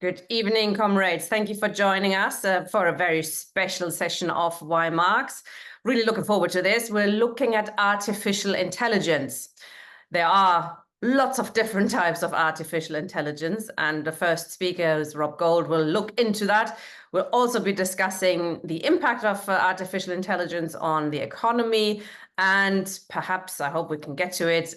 Good evening, comrades. Thank you for joining us for a very special session of Why Marx. Really looking forward to this. We're looking at artificial intelligence. There are lots of different types of artificial intelligence, and the first speaker is Rob Gould. We'll look into that. We'll also be discussing the impact of artificial intelligence on the economy, and perhaps, I hope we can get to it,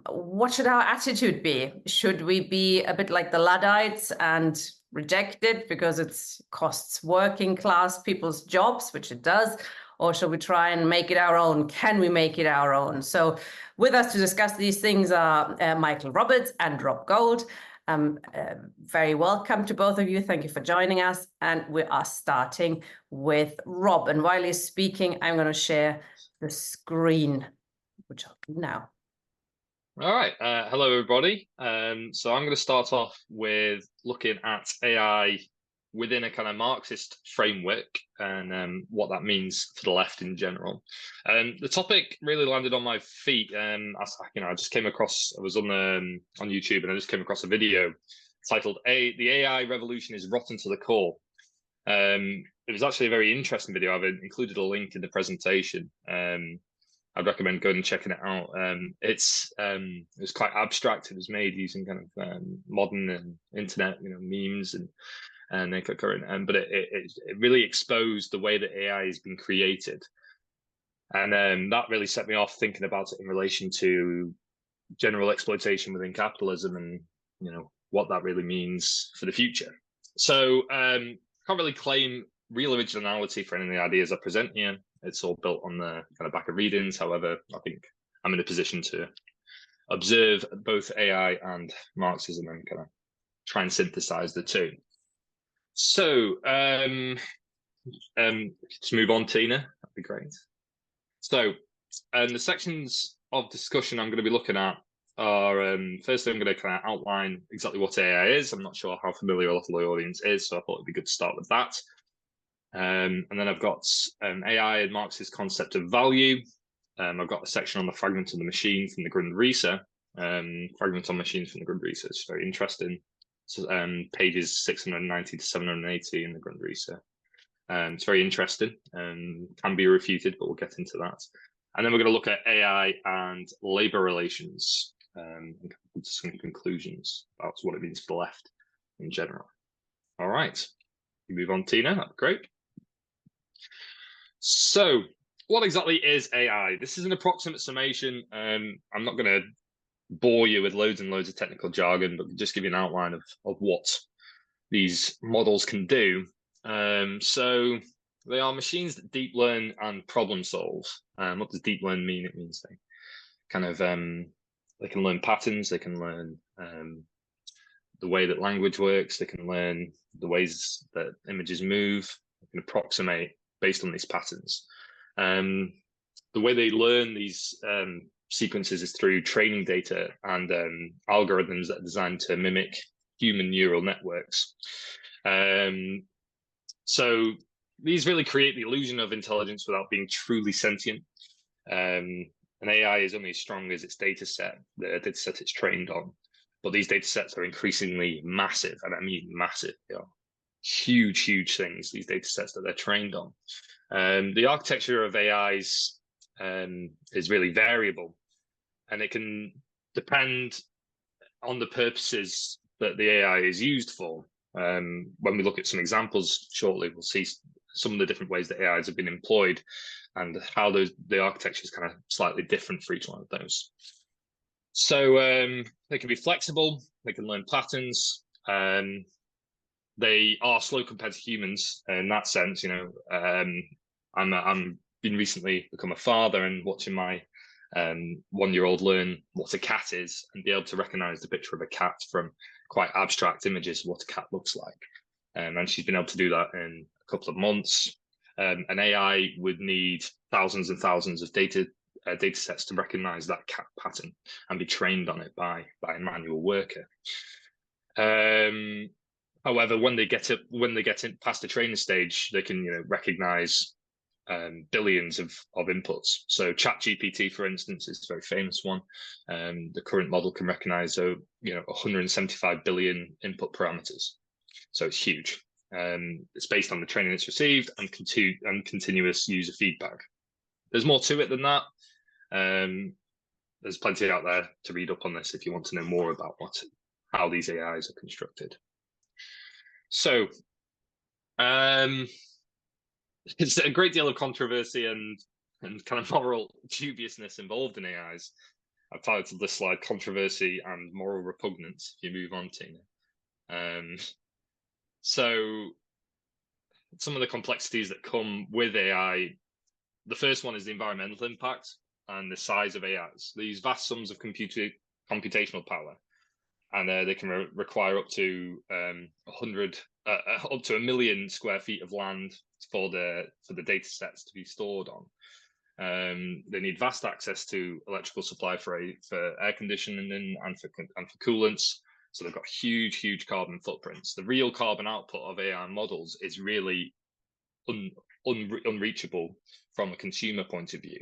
what should our attitude be? Should we be a bit like the Luddites and reject it because it costs working class people's jobs, which it does? Or should we try and make it our own? Can we make it our own? So with us to discuss these things are Michael Roberts and Rob Gould. Very welcome to both of you. Thank you for joining us. And we are starting with Rob. And while he's speaking, I'm going to share the screen, which I'll do now. All right. Hello, everybody. So I'm going to start off with looking at AI within a kind of Marxist framework and what that means for the left in general. The topic really landed on my feet. I just came across, I was on YouTube and I just came across a video titled "The AI Revolution is Rotten to the Core." It was actually a very interesting video. I've included a link in the presentation. I'd recommend going and checking it out. It's quite abstract. It was made using kind of modern internet, memes and current, but it really exposed the way that AI has been created, and that really set me off thinking about it in relation to general exploitation within capitalism and what that really means for the future. So can't really claim real originality for any of the ideas I present here. It's all built on the kind of back of readings. However, I think I'm in a position to observe both AI and Marxism and kind of try and synthesize the two. So let's move on, Tina. That'd be great. So the sections of discussion I'm going to be looking at are, firstly, I'm going to kind of outline exactly what AI is. I'm not sure how familiar a lot of the audience is, so I thought it'd be good to start with that. And then I've got AI and Marx's concept of value. I've got a section on the fragment of the machine from the Grundrisse. Fragment on machines from the Grundrisse. It's very interesting. So, pages 690 to 780 in the Grundrisse. It's very interesting and can be refuted, but we'll get into that. And then we're going to look at AI and labor relations and some conclusions about what it means for the left in general. All right, you move on, Tina. That'd be great. So what exactly is AI? This is an approximate summation. I'm not going to bore you with loads and loads of technical jargon, but just give you an outline of what these models can do. So they are machines that deep learn and problem solve. What does deep learn mean? It means they kind of they can learn patterns, they can learn the way that language works, they can learn the ways that images move, they can approximate based on these patterns. The way they learn these sequences is through training data and algorithms that are designed to mimic human neural networks. So these really create the illusion of intelligence without being truly sentient. And AI is only as strong as its data set, the data set it's trained on. But these data sets are increasingly massive, and I mean massive. They are huge, huge things, these data sets that they're trained on. The architecture of AIs is really variable, and it can depend on the purposes that the AI is used for. When we look at some examples shortly, we'll see some of the different ways that AIs have been employed and how the architecture is kind of slightly different for each one of those. So they can be flexible, they can learn patterns, they are slow compared to humans in that sense. I'm been recently become a father and watching my 1-year-old learn what a cat is and be able to recognize the picture of a cat from quite abstract images of what a cat looks like. And she's been able to do that in a couple of months. An AI would need thousands and thousands of data sets to recognize that cat pattern and be trained on it by a manual worker. However, when they get in past the training stage, they can recognize billions of inputs. So ChatGPT, for instance, is a very famous one. The current model can recognize 175 billion input parameters. So it's huge. It's based on the training it's received and continuous user feedback. There's more to it than that. There's plenty out there to read up on this if you want to know more about how these AIs are constructed. So it's a great deal of controversy and kind of moral dubiousness involved in AIs. I've titled this slide "Controversy and Moral Repugnance." If you move on, Tina. So some of the complexities that come with AI. The first one is the environmental impact and the size of AIs. These vast sums of computational power, and they can require up to 100, up to 1 million square feet of land for the data sets to be stored on. They need vast access to electrical supply for air conditioning and for coolants. So they've got huge carbon footprints. The real carbon output of AI models is really unreachable from a consumer point of view.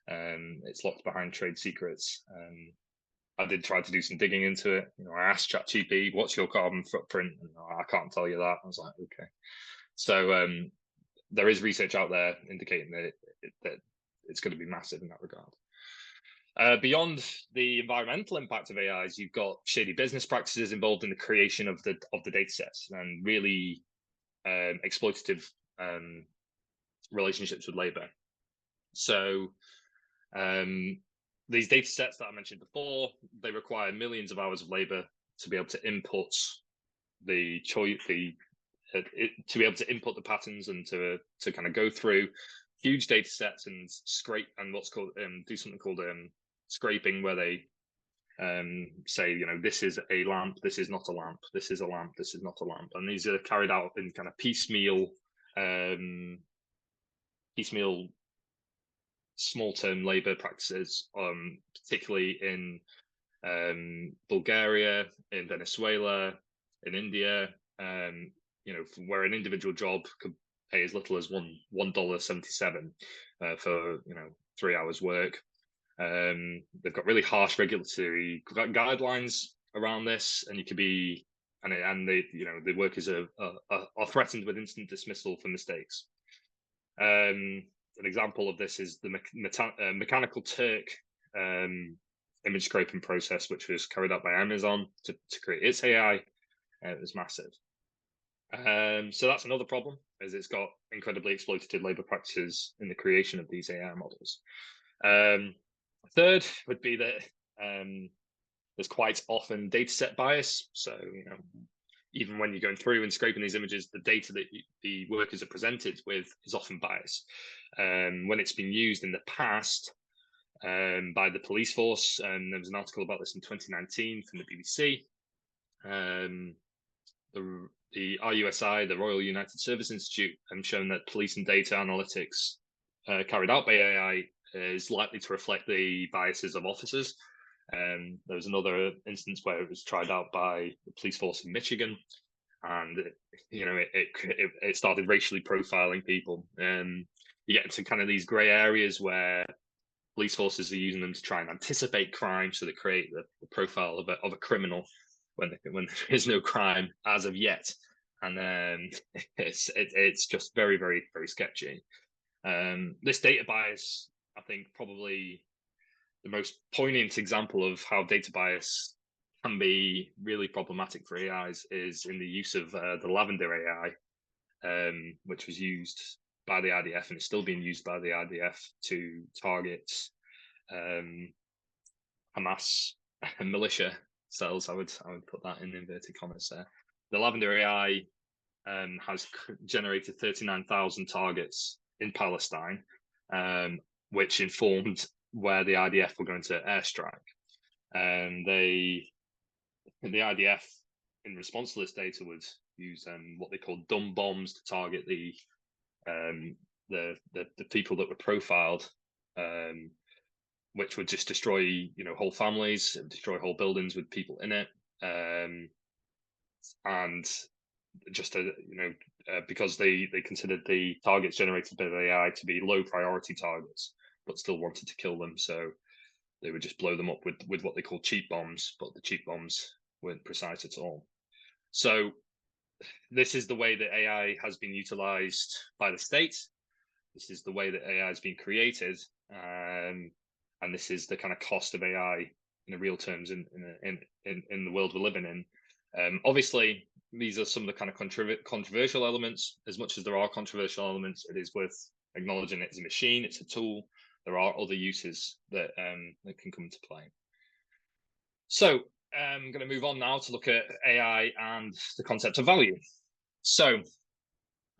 It's locked behind trade secrets. I did try to do some digging into it. I asked ChatGPT, "What's your carbon footprint?" And I can't tell you that. I was like, okay. So there is research out there indicating that it's going to be massive in that regard. Beyond the environmental impact of AIs, you've got shady business practices involved in the creation of the data sets and really exploitative relationships with labor. So these data sets that I mentioned before, they require millions of hours of labor to be able to input the to be able to input the patterns and to kind of go through huge data sets and scrape and what's called do something called scraping, where they say, this is a lamp, this is not a lamp, this is a lamp, this is not a lamp, and these are carried out in kind of piecemeal small-term labor practices, particularly in Bulgaria, in Venezuela, in India, where an individual job could pay as little as $1.77 for 3 hours work. They've got really harsh regulatory guidelines around this, and you could be the workers are threatened with instant dismissal for mistakes. An example of this is the Mechanical Turk image scraping process, which was carried out by Amazon to create its AI. It was massive. So that's another problem, is it's got incredibly exploitative labor practices in the creation of these AI models. Third would be that there's quite often data set bias. So, even when you're going through and scraping these images, the data that the workers are presented with is often biased. When it's been used in the past by the police force, and there was an article about this in 2019 from the BBC. The RUSI, the Royal United Service Institute, have shown that police and data analytics carried out by AI is likely to reflect the biases of officers. There was another instance where it was tried out by the police force in Michigan, and it started racially profiling people. You get into kind of these grey areas where police forces are using them to try and anticipate crime, so they create the profile of a criminal when there is no crime as of yet, and it's just very, very, very sketchy. This data bias, I think, probably the most poignant example of how data bias can be really problematic for AIs is in the use of the Lavender AI, which was used by the IDF and is still being used by the IDF to target Hamas militia cells. I would put that in inverted commas there. The Lavender AI has generated 39,000 targets in Palestine, which informed where the IDF were going to airstrike. And the IDF, in response to this data, would use what they call dumb bombs to target the people that were profiled, which would just destroy whole families, destroy whole buildings with people in it, and just because they considered the targets generated by the AI to be low priority targets, but still wanted to kill them, so they would just blow them up with what they call cheap bombs, but the cheap bombs weren't precise at all. So this is the way that AI has been utilized by the state. This is the way that AI has been created, and this is the kind of cost of AI in the real terms in the world we're living in. Obviously, these are some of the kind of controversial elements. As much as there are controversial elements, it is worth acknowledging it's a machine, it's a tool. There are other uses that can come into play. So I'm going to move on now to look at AI and the concept of value. So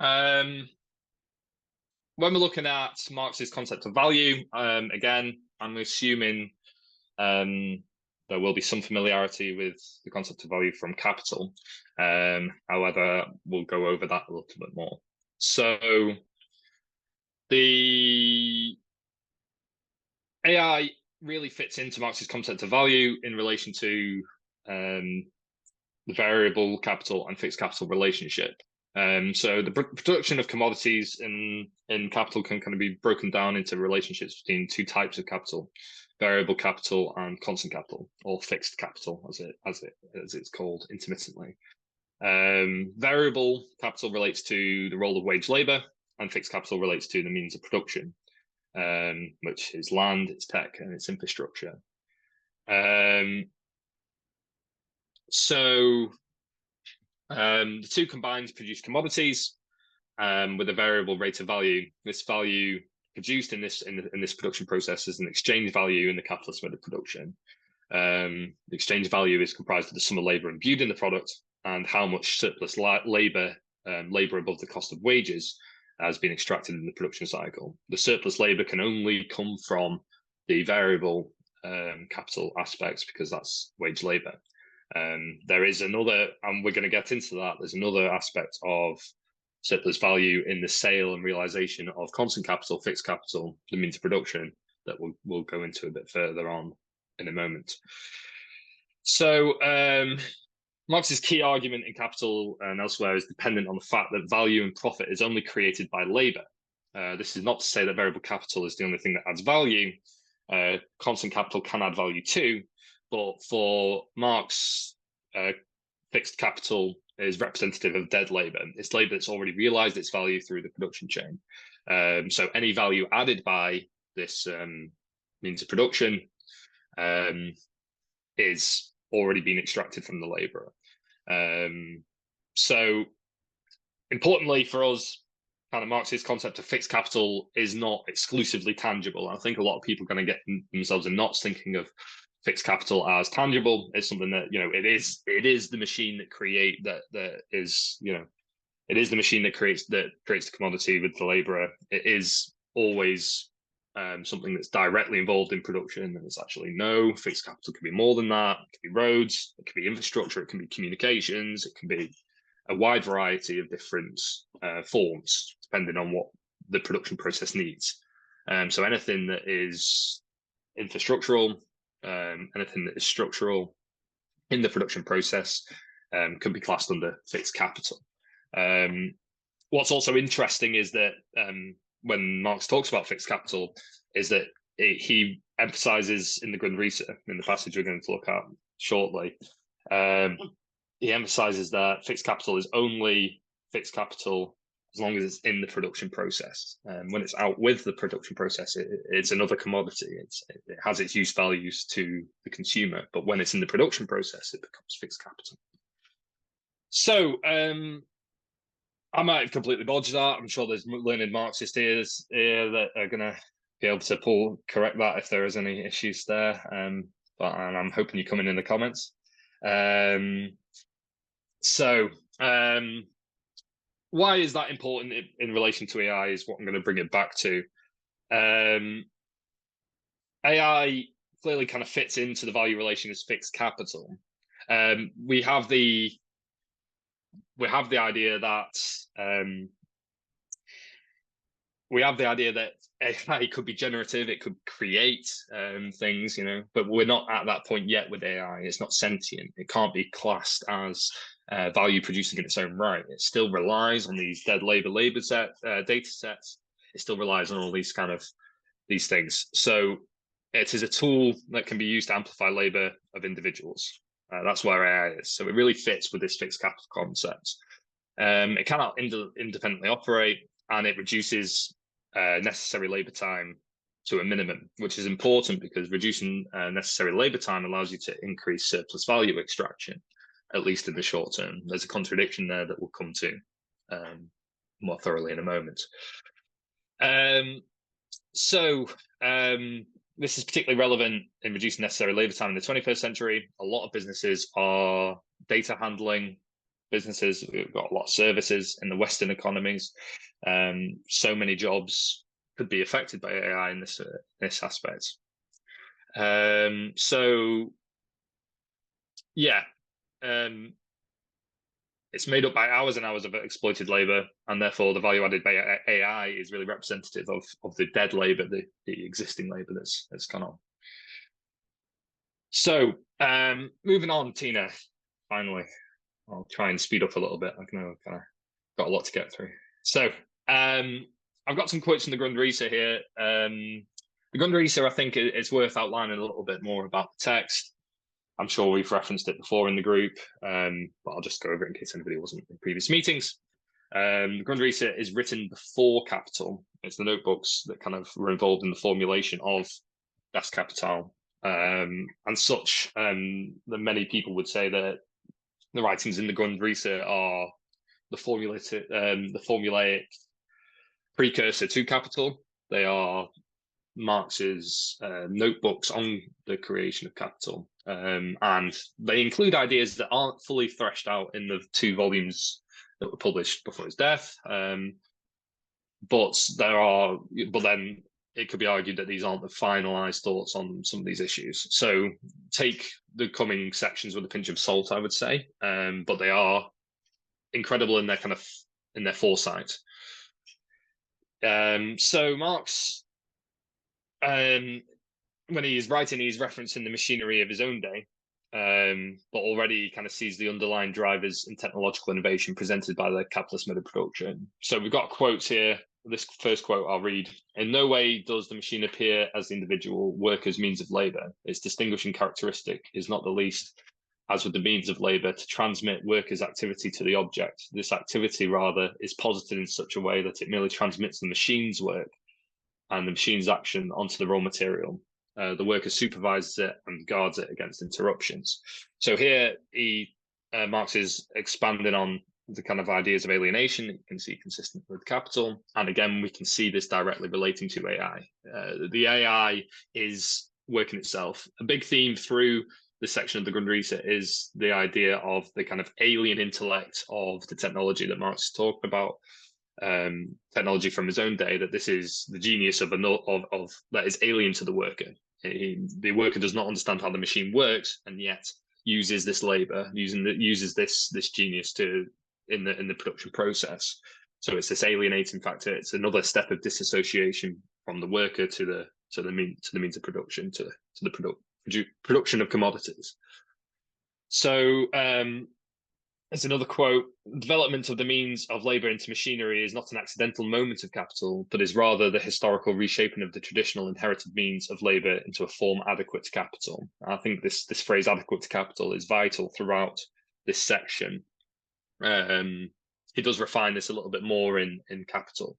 when we're looking at Marx's concept of value, again, I'm assuming there will be some familiarity with the concept of value from Capital. However, we'll go over that a little bit more. So the AI really fits into Marx's concept of value in relation to the variable capital and fixed capital relationship. So the production of commodities in capital can kind of be broken down into relationships between two types of capital: variable capital and constant capital, or fixed capital, as it's called intermittently. Variable capital relates to the role of wage labor, and fixed capital relates to the means of production, which is land, its tech, and its infrastructure. So the two combined produce commodities with a variable rate of value. This value produced in this production process is an exchange value in the capitalist mode of production. The exchange value is comprised of the sum of labor imbued in the product and how much surplus labor above the cost of wages has been extracted in the production cycle. The surplus labor can only come from the variable capital aspects, because that's wage labor. There is another, and we're going to get into that, there's another aspect of surplus value in the sale and realization of constant capital, fixed capital, the means of production, that we'll go into a bit further on in a moment. So Marx's key argument in Capital and elsewhere is dependent on the fact that value and profit is only created by labor. This is not to say that variable capital is the only thing that adds value. Constant capital can add value too, but for Marx, fixed capital is representative of dead labor. It's labor that's already realized its value through the production chain. So any value added by this means of production is already been extracted from the laborer. So importantly for us, kind of Marx's concept of fixed capital is not exclusively tangible. I think a lot of people are going to get themselves in knots thinking of fixed capital as tangible. It's something that, you know, it is the machine that creates the commodity with the laborer. It is always something that's directly involved in production, and it's actually no. Fixed capital can be more than that. It can be roads, it can be infrastructure, it can be communications, it can be a wide variety of different forms, depending on what the production process needs. So anything that is infrastructural, anything that is structural in the production process can be classed under fixed capital. What's also interesting is that when Marx talks about fixed capital, is that he emphasizes in the Grundrisse, in the passage we're going to look at shortly, he emphasizes that fixed capital is only fixed capital as long as it's in the production process. When it's out with the production process, it's another commodity. It has its use values to the consumer, but when it's in the production process, it becomes fixed capital. So I might have completely bodged that. I'm sure there's learned Marxist ears here that are going to be able to correct that if there is any issues there. But I'm hoping you come in the comments. So why is that important in relation to AI is what I'm going to bring it back to. AI clearly kind of fits into the value relation as fixed capital. We have the idea that AI could be generative, it could create things, you know, but we're not at that point yet with AI. It's not sentient. It can't be classed as value producing in its own right. It still relies on these dead labor data sets. It still relies on all these things. So it is a tool that can be used to amplify labor of individuals. That's where AI is. So it really fits with this fixed capital concept. It cannot independently operate, and it reduces necessary labour time to a minimum, which is important because reducing necessary labour time allows you to increase surplus value extraction, at least in the short term. There's a contradiction there that we'll come to more thoroughly in a moment. This is particularly relevant in reducing necessary labour time in the 21st century. A lot of businesses are data handling businesses. We've got a lot of services in the Western economies. So many jobs could be affected by AI in this aspect. It's made up by hours and hours of exploited labour, and therefore the value added by AI is really representative of the dead labour, the existing labour that's gone on. So moving on, Tina, finally. I'll try and speed up a little bit. I know I've kind of got a lot to get through. So I've got some quotes from the Grundrisse here. The Grundrisse, I think it's worth outlining a little bit more about the text. I'm sure we've referenced it before in the group, but I'll just go over it in case anybody wasn't in previous meetings. The Grundrisse is written before Capital. It's the notebooks that kind of were involved in the formulation of Das Kapital. And such, that many people would say that the writings in the Grundrisse are the formulaic precursor to Capital. They are Marx's notebooks on the creation of Capital. And they include ideas that aren't fully threshed out in the 2 volumes that were published before his death. But then it could be argued that these aren't the finalized thoughts on some of these issues. So take the coming sections with a pinch of salt, I would say. But they are incredible in their foresight. So Marx, when he's writing, he's referencing the machinery of his own day, but already kind of sees the underlying drivers in technological innovation presented by the capitalist mode of production. So we've got quotes here. This first quote I'll read. "In no way does the machine appear as the individual worker's means of labour. Its distinguishing characteristic is not the least, as with the means of labour, to transmit workers' activity to the object. This activity, rather, is posited in such a way that it merely transmits the machine's work and the machine's action onto the raw material. The worker supervises it and guards it against interruptions." So here Marx is expanding on the kind of ideas of alienation that you can see consistent with Capital. And again, we can see this directly relating to AI. The AI is working itself. A big theme through this section of the Grundrisse is the idea of the kind of alien intellect of the technology that Marx talked about. Technology from his own day, that this is the genius of that is alien to the worker. The worker does not understand how the machine works, and yet uses this labor, uses this genius in the production process. So it's this alienating factor. It's another step of disassociation from the worker to the means of production, to the production of commodities. So there's another quote: "Development of the means of labour into machinery is not an accidental moment of Capital, but is rather the historical reshaping of the traditional inherited means of labour into a form adequate to Capital." I think this phrase "adequate to Capital" is vital throughout this section. He does refine this a little bit more in Capital.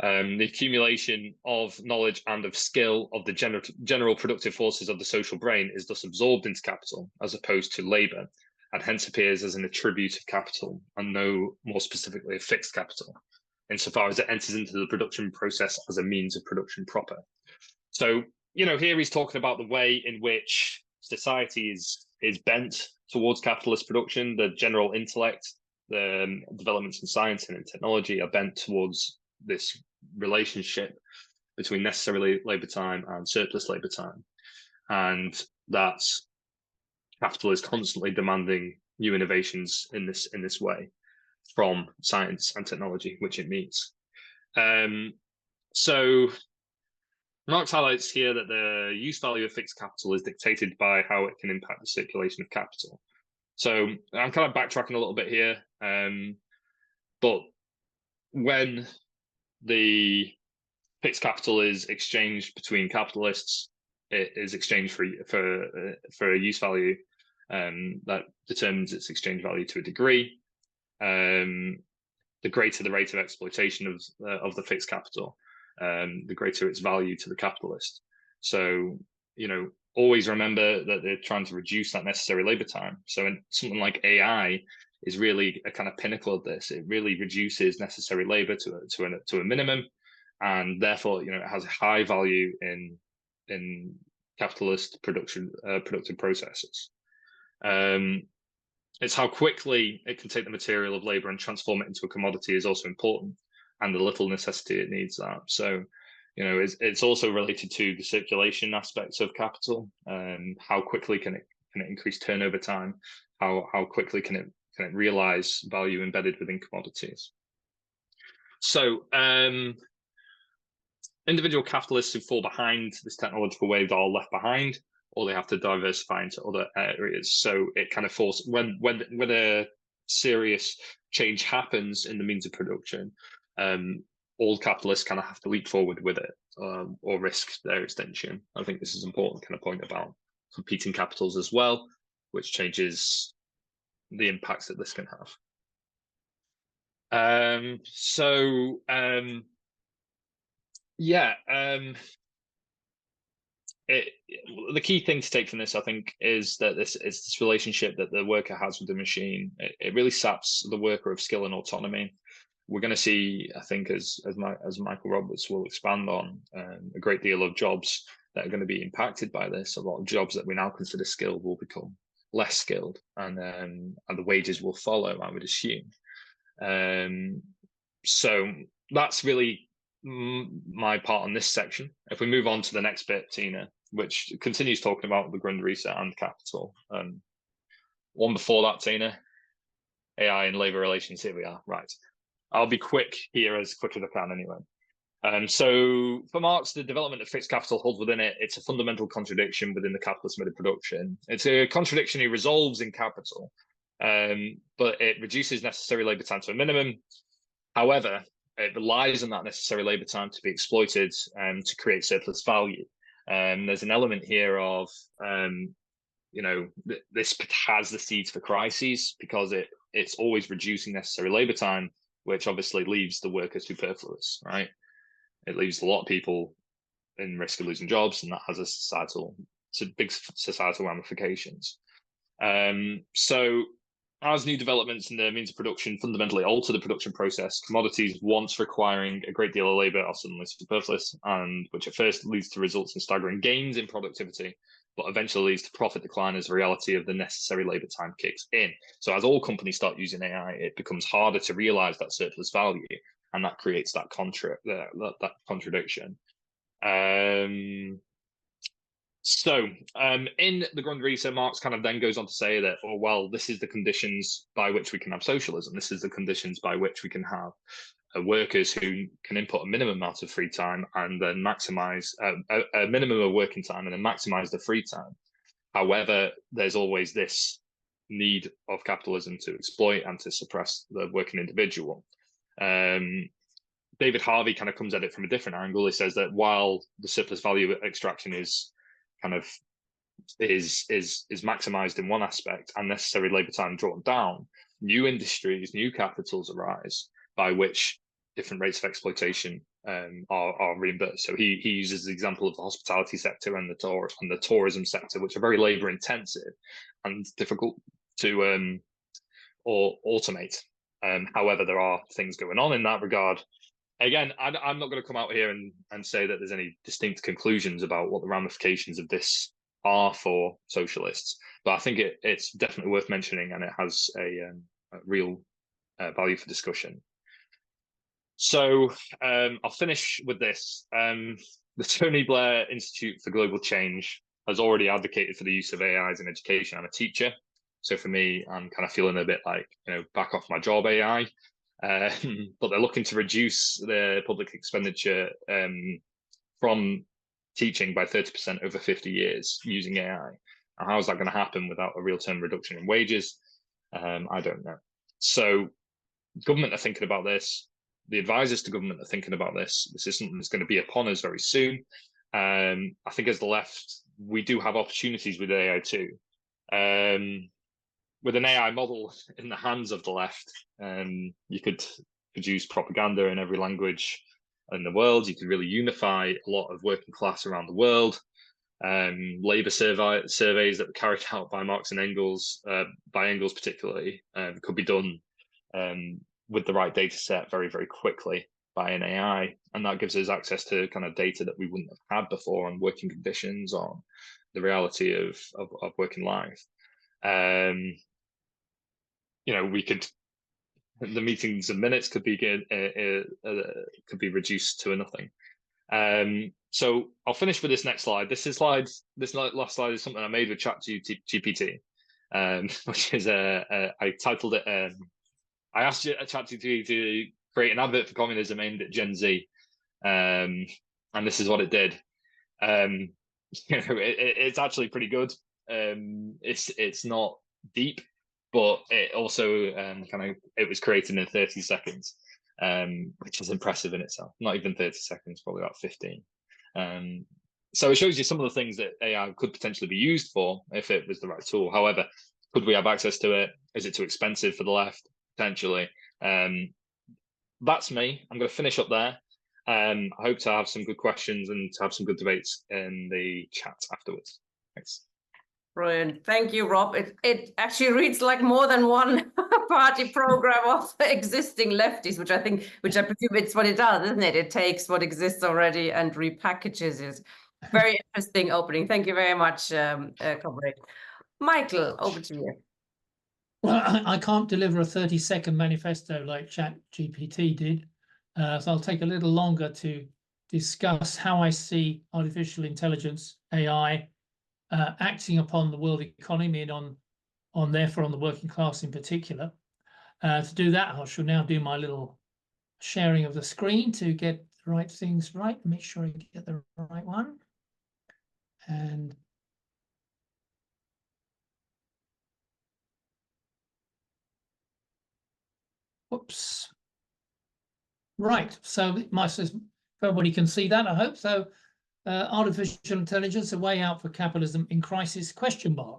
The accumulation of knowledge and of skill of the general productive forces of the social brain is thus absorbed into Capital as opposed to labour, and hence appears as an attribute of Capital, and no more specifically a fixed capital, insofar as it enters into the production process as a means of production proper. So, here he's talking about the way in which society is bent towards capitalist production. The general intellect, the developments in science and in technology are bent towards this relationship between necessary labour time and surplus labour time, and that capital is constantly demanding new innovations in this way from science and technology, which it meets. So Marx highlights here that the use value of fixed capital is dictated by how it can impact the circulation of capital. So I'm kind of backtracking a little bit here, but when the fixed capital is exchanged between capitalists, it is exchanged for a use value that determines its exchange value to a degree. the greater the rate of exploitation of the fixed capital, the greater its value to the capitalist. So, always remember that they're trying to reduce that necessary labor time. So in something like AI is really a kind of pinnacle of this. It really reduces necessary labor to a minimum, and therefore, it has a high value in capitalist productive processes. It's how quickly it can take the material of labor and transform it into a commodity is also important, and the little necessity it needs that. So, it's also related to the circulation aspects of capital. How quickly can it increase turnover time? How quickly can it realize value embedded within commodities? So, individual capitalists who fall behind this technological wave are left behind, or they have to diversify into other areas. So it kind of forces, when a serious change happens in the means of production, all capitalists kind of have to leap forward with it, or risk their extinction. I think this is an important kind of point about competing capitals as well, which changes the impacts that this can have. The key thing to take from this, I think, is that it's this relationship that the worker has with the machine. It really saps the worker of skill and autonomy. We're going to see, I think, as Michael Roberts will expand on, a great deal of jobs that are going to be impacted by this. A lot of jobs that we now consider skilled will become less skilled, and the wages will follow, I would assume. So that's really my part on this section. If we move on to the next bit, Tina, which continues talking about the Grundrisse and capital. One before that, Tina, AI and labor relations. Here we are. Right. I'll be quick here, as quick as I can anyway. So for Marx, the development of fixed capital holds within it, it's a fundamental contradiction within the capitalist mode of production. It's a contradiction he resolves in capital, but it reduces necessary labor time to a minimum. However, it relies on that necessary labor time to be exploited to create surplus value. There's an element here of, this has the seeds for crises, because it's always reducing necessary labor time, which obviously leaves the worker superfluous, right? It leaves a lot of people in risk of losing jobs, and that has big societal ramifications. So as new developments in the means of production fundamentally alter the production process, commodities once requiring a great deal of labor are suddenly superfluous, and which at first leads to results in staggering gains in productivity, but eventually leads to profit decline as the reality of the necessary labor time kicks in. So as all companies start using AI, it becomes harder to realize that surplus value, and that creates that contradiction. In the Grundrisse, Marx kind of then goes on to say that, this is the conditions by which we can have socialism. This is the conditions by which we can have workers who can input a minimum amount of free time and then maximize a minimum of working time and then maximize the free time. However, there's always this need of capitalism to exploit and to suppress the working individual. David Harvey kind of comes at it from a different angle. He says that while the surplus value extraction is maximized in one aspect and necessary labor time drawn down, new industries, new capitals arise by which different rates of exploitation are reimbursed. So he uses the example of the hospitality sector and the tourism sector, which are very labor intensive and difficult to automate. However, there are things going on in that regard. Again, I'm not going to come out here and say that there's any distinct conclusions about what the ramifications of this are for socialists, but I think it's definitely worth mentioning, and it has a real value for discussion. So I'll finish with this. The Tony Blair Institute for Global Change has already advocated for the use of AIs in education. I'm a teacher, so for me, I'm kind of feeling a bit like, back off my job, AI. But they're looking to reduce the public expenditure from teaching by 30% over 50 years using AI. And how is that going to happen without a real-term reduction in wages? I don't know. So government are thinking about this. The advisors to government are thinking about this. This is something that's going to be upon us very soon. I think as the left, we do have opportunities with AI too. with an AI model in the hands of the left, you could produce propaganda in every language in the world. You could really unify a lot of working class around the world. Labor surveys that were carried out by Marx and Engels, by Engels particularly, could be done with the right data set very, very quickly by an AI. And that gives us access to kind of data that we wouldn't have had before on working conditions, on the reality of working life. We could, the meetings and minutes could be reduced to nothing. So I'll finish with this next slide. This last slide is something I made with ChatGPT, which is I titled it. I asked ChatGPT to create an advert for communism aimed at Gen Z, and this is what it did. It's actually pretty good. It's not deep, but it also it was created in 30 seconds, which is impressive in itself. Not even 30 seconds, probably about 15. So it shows you some of the things that AI could potentially be used for if it was the right tool. However, could we have access to it? Is it too expensive for the left? Potentially. That's me. I'm going to finish up there. I hope to have some good questions and to have some good debates in the chat afterwards. Thanks. Brilliant. Thank you, Rob. It actually reads like more than one party program of existing lefties, which I presume it's what it does, isn't it? It takes what exists already and repackages it. Very interesting opening. Thank you very much, comrade. Michael, over to you. Well, I can't deliver a 30-second manifesto like ChatGPT did, so I'll take a little longer to discuss how I see artificial intelligence, AI, acting upon the world economy and therefore on the working class in particular. To do that, I shall now do my little sharing of the screen to get the right things right, make sure I get the right one. And whoops. Right, so everybody can see that, I hope. So artificial intelligence, a way out for capitalism in crisis, ?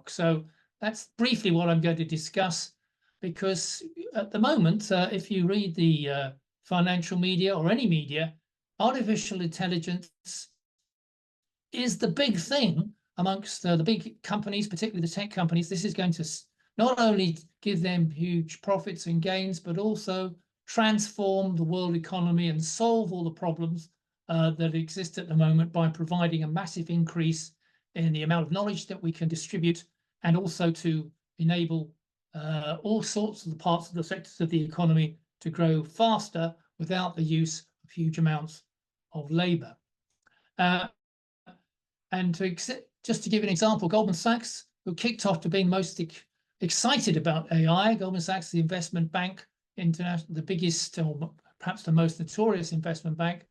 So that's briefly what I'm going to discuss, because at the moment, if you read the financial media or any media, artificial intelligence is the big thing amongst the big companies, particularly the tech companies. This is going to not only give them huge profits and gains, but also transform the world economy and solve all the problems that exist at the moment by providing a massive increase in the amount of knowledge that we can distribute, and also to enable all sorts of the parts of the sectors of the economy to grow faster without the use of huge amounts of labor. And just to give an example, Goldman Sachs, who kicked off to being most excited about AI, Goldman Sachs, the investment bank, the biggest or perhaps the most notorious investment bank,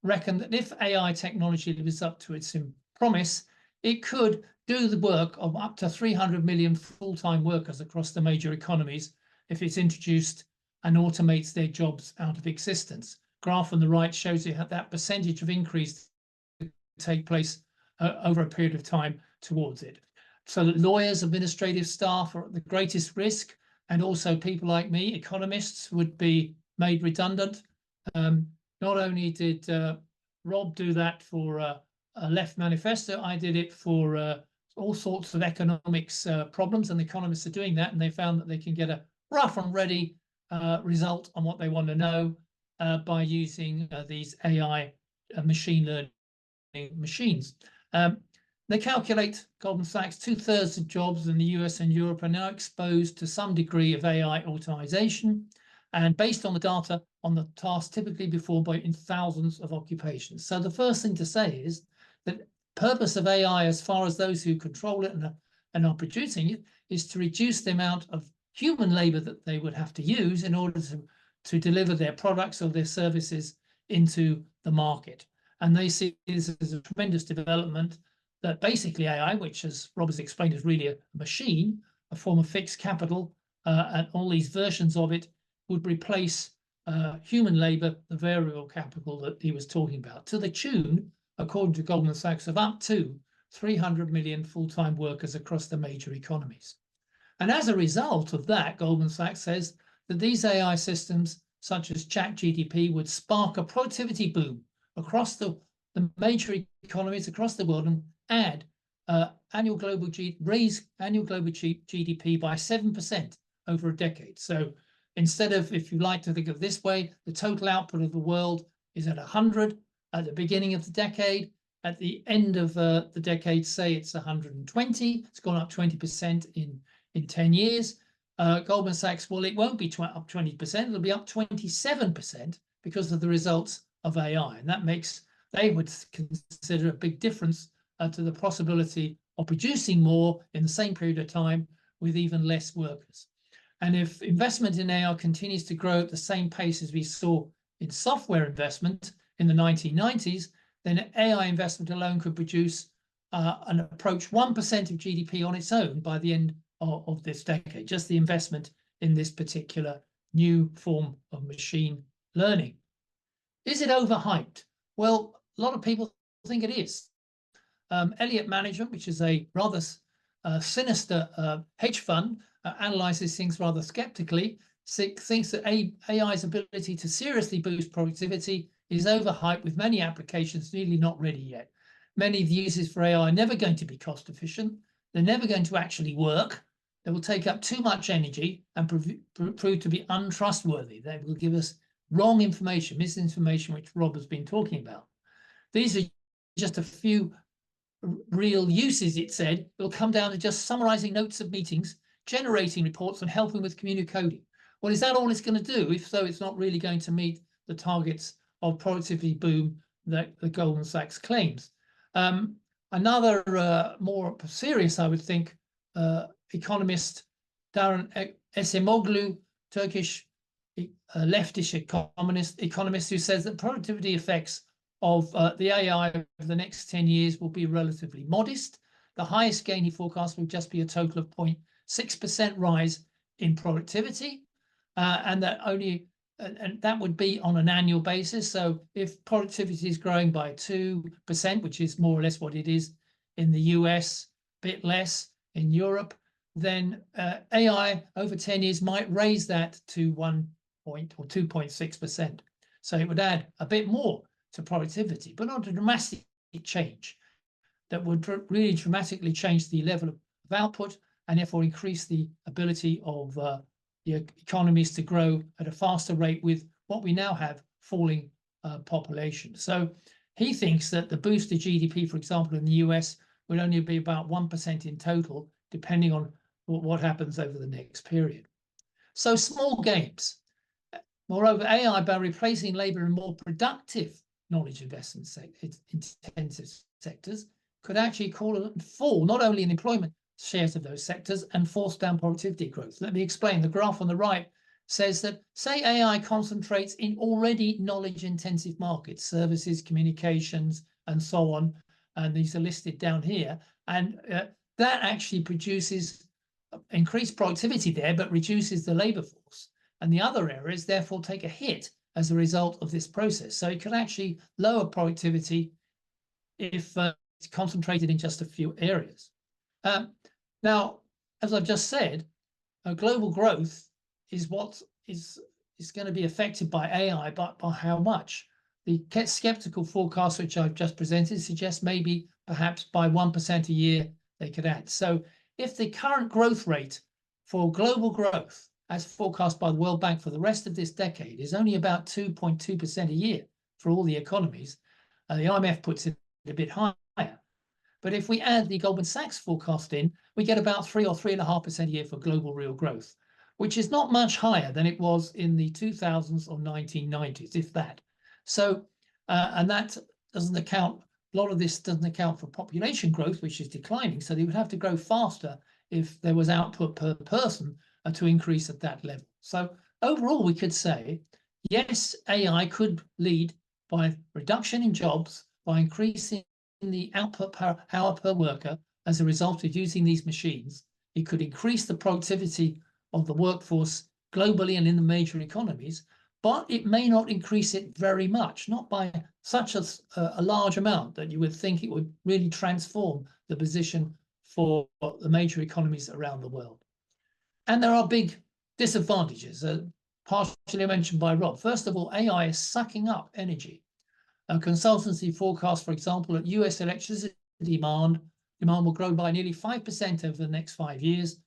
reckoned that if AI technology lives up to its promise, it could do the work of up to 300 million full-time workers across the major economies if it's introduced and automates their jobs out of existence. Graph on the right shows you how that percentage of increase take place over a period of time towards it. So that lawyers, administrative staff are at the greatest risk, and also people like me, economists, would be made redundant. Not only did Rob do that for a left manifesto, I did it for all sorts of economics problems, and the economists are doing that, and they found that they can get a rough and ready result on what they want to know by using these AI machine learning machines. They calculate, Goldman Sachs, 2/3 of jobs in the US and Europe are now exposed to some degree of AI automation, and based on the data on the task typically performed in thousands of occupations. So the first thing to say is that the purpose of AI, as far as those who control it and are producing it, is to reduce the amount of human labor that they would have to use in order to deliver their products or their services into the market. And they see this as a tremendous development, that basically AI, which, as Rob has explained, is really a machine, a form of fixed capital, and all these versions of it would replace human labor, the variable capital that he was talking about, to the tune, according to Goldman Sachs, of up to 300 million full-time workers across the major economies. And as a result of that, Goldman Sachs says that these AI systems, such as ChatGPT, would spark a productivity boom across the major economies across the world and add raise annual global GDP by 7% over a decade. So instead of, if you like to think of this way, the total output of the world is at 100 at the beginning of the decade. At the end of the decade, say it's 120. It's gone up 20% in 10 years. Goldman Sachs, well, it won't be up 20%. It'll be up 27% because of the results of AI. And that makes, they would consider a big difference to the possibility of producing more in the same period of time with even less workers. And if investment in AI continues to grow at the same pace as we saw in software investment in the 1990s, then AI investment alone could produce and approach 1% of GDP on its own by the end of this decade, just the investment in this particular new form of machine learning. Is it overhyped? Well, a lot of people think it is. Elliott Management, which is a rather sinister hedge fund, analyzes things rather skeptically, thinks that AI's ability to seriously boost productivity is overhyped, with many applications nearly not ready yet. Many of the uses for AI are never going to be cost efficient. They're never going to actually work. They will take up too much energy and prove to be untrustworthy. They will give us wrong information, misinformation, which Rob has been talking about. These are just a few real uses, it said. It will come down to just summarizing notes of meetings, generating reports, and helping with community coding. Well, is that all it's going to do? If so, it's not really going to meet the targets of productivity boom that the Goldman Sachs claims. Another more serious, I would think, economist Darren Esemoglu, Turkish leftish economist, who says that productivity effects of the AI over the next 10 years will be relatively modest. The highest gain he forecasts will just be a total of 0.6% rise in productivity, and that would be on an annual basis. So if productivity is growing by 2%, which is more or less what it is in the US, a bit less in Europe, then AI over 10 years might raise that to 2.6%. So it would add a bit more to productivity, but not a dramatic change that would really dramatically change the level of output and therefore increase the ability of the economies to grow at a faster rate with what we now have, falling population. So he thinks that the boost to GDP, for example, in the US would only be about 1% in total, depending on what happens over the next period. So small gains. Moreover, AI, by replacing labor in more productive knowledge investment intensive sectors, could actually fall not only in employment shares of those sectors and force down productivity growth. Let me explain. The graph on the right says that, say AI concentrates in already knowledge-intensive markets, services, communications, and so on, and these are listed down here, and that actually produces increased productivity there, but reduces the labor force. And the other areas therefore take a hit as a result of this process. So it can actually lower productivity if it's concentrated in just a few areas. Now, as I've just said, global growth is what is going to be affected by AI, but by how much? The skeptical forecast, which I've just presented, suggests maybe perhaps by 1% a year they could add. So if the current growth rate for global growth, as forecast by the World Bank for the rest of this decade, is only about 2.2% a year for all the economies, the IMF puts it a bit higher. But if we add the Goldman Sachs forecast in, we get about 3 or 3.5% a year for global real growth, which is not much higher than it was in the 2000s or 1990s, if that. So, and that doesn't account, a lot of this doesn't account for population growth, which is declining. So they would have to grow faster if there was output per person to increase at that level. So overall, we could say, yes, AI could lead by reduction in jobs, by increasing the output per hour per worker as a result of using these machines. It could increase the productivity of the workforce globally and in the major economies, but it may not increase it very much, not by such a large amount that you would think it would really transform the position for the major economies around the world. And there are big disadvantages, partially mentioned by Rob. First of all, AI is sucking up energy. A consultancy forecast, for example, that US electricity demand will grow by nearly 5% over the next 5 years,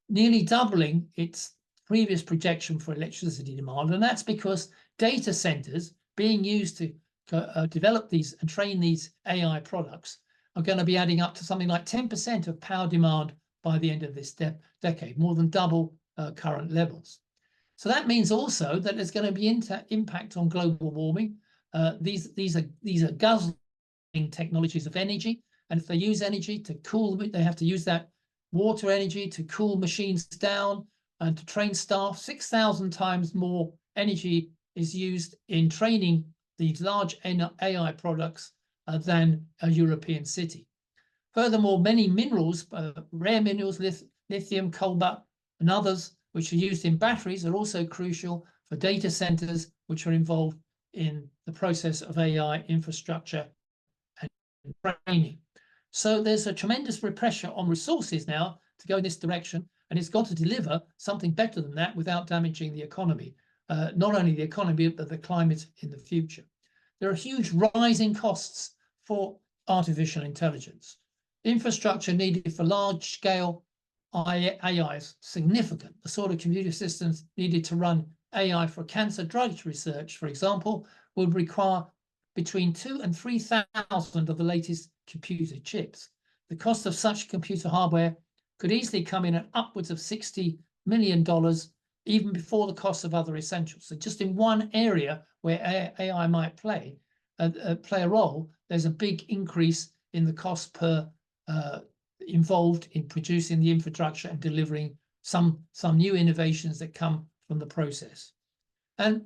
nearly doubling its previous projection for electricity demand. And that's because data centers being used to develop these and train these AI products are going to be adding up to something like 10% of power demand by the end of this decade, more than double current levels. So that means also that there's going to be impact on global warming. These are guzzling technologies of energy, and if they use energy to cool, they have to use that water energy to cool machines down and to train staff. 6,000 times more energy is used in training these large AI products than a European city. Furthermore, many minerals, rare minerals, lithium, cobalt, and others, which are used in batteries, are also crucial for data centers, which are involved in the process of AI infrastructure and training. So there's a tremendous pressure on resources now to go in this direction, and it's got to deliver something better than that without damaging the economy, not only the economy, but the climate in the future. There are huge rising costs for artificial intelligence. Infrastructure needed for large-scale AI is significant. The sort of computer systems needed to run AI for cancer drug research, for example, would require between 2,000 and 3,000 of the latest computer chips. The cost of such computer hardware could easily come in at upwards of $60 million, even before the cost of other essentials. So just in one area where AI might play a role, there's a big increase in the cost per involved in producing the infrastructure and delivering some new innovations that come from the process. And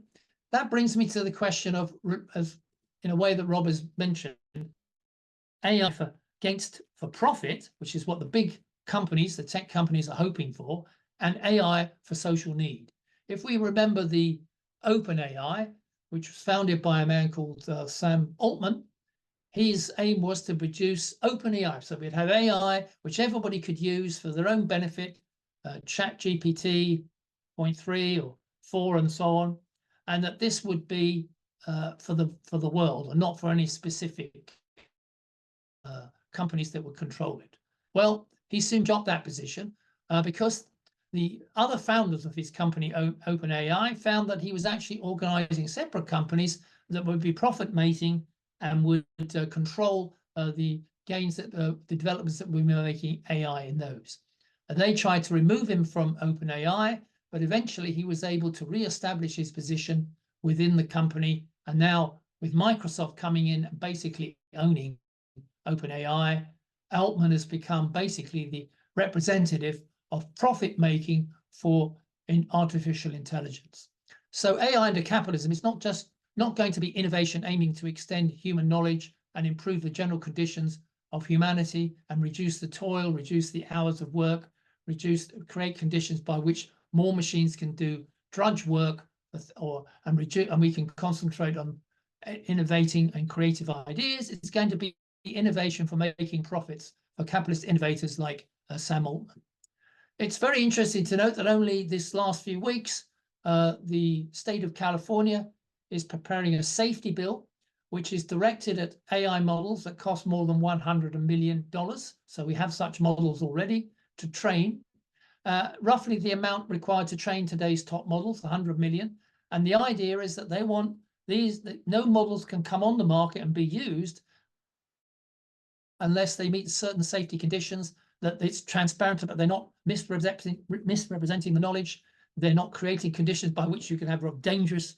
that brings me to the question of, as in a way that Rob has mentioned, AI for profit, which is what the big companies, the tech companies, are hoping for, and AI for social need. If we remember the OpenAI, which was founded by a man called Sam Altman, his aim was to produce OpenAI. So we'd have AI, which everybody could use for their own benefit, ChatGPT 0.3 or 4 and so on, and that this would be for the world and not for any specific companies that would control it. Well, he soon dropped that position because the other founders of his company, OpenAI, found that he was actually organizing separate companies that would be profit-making and would control the gains that the developments that we were making AI in those. And they tried to remove him from OpenAI, but eventually he was able to re-establish his position within the company. And now with Microsoft coming in and basically owning OpenAI, Altman has become basically the representative of profit making for artificial intelligence. So AI under capitalism is not going to be innovation aiming to extend human knowledge and improve the general conditions of humanity and reduce the toil, reduce the hours of work, create conditions by which more machines can do drudge work, and we can concentrate on innovating and creative ideas. It's going to be innovation for making profits for capitalist innovators like Sam Altman. It's very interesting to note that only this last few weeks, the state of California is preparing a safety bill, which is directed at AI models that cost more than $100 million. So we have such models already to train. Roughly the amount required to train today's top models, 100 million. And the idea is that they want no models can come on the market and be used unless they meet certain safety conditions, that it's transparent, but they're not misrepresenting the knowledge. They're not creating conditions by which you can have dangerous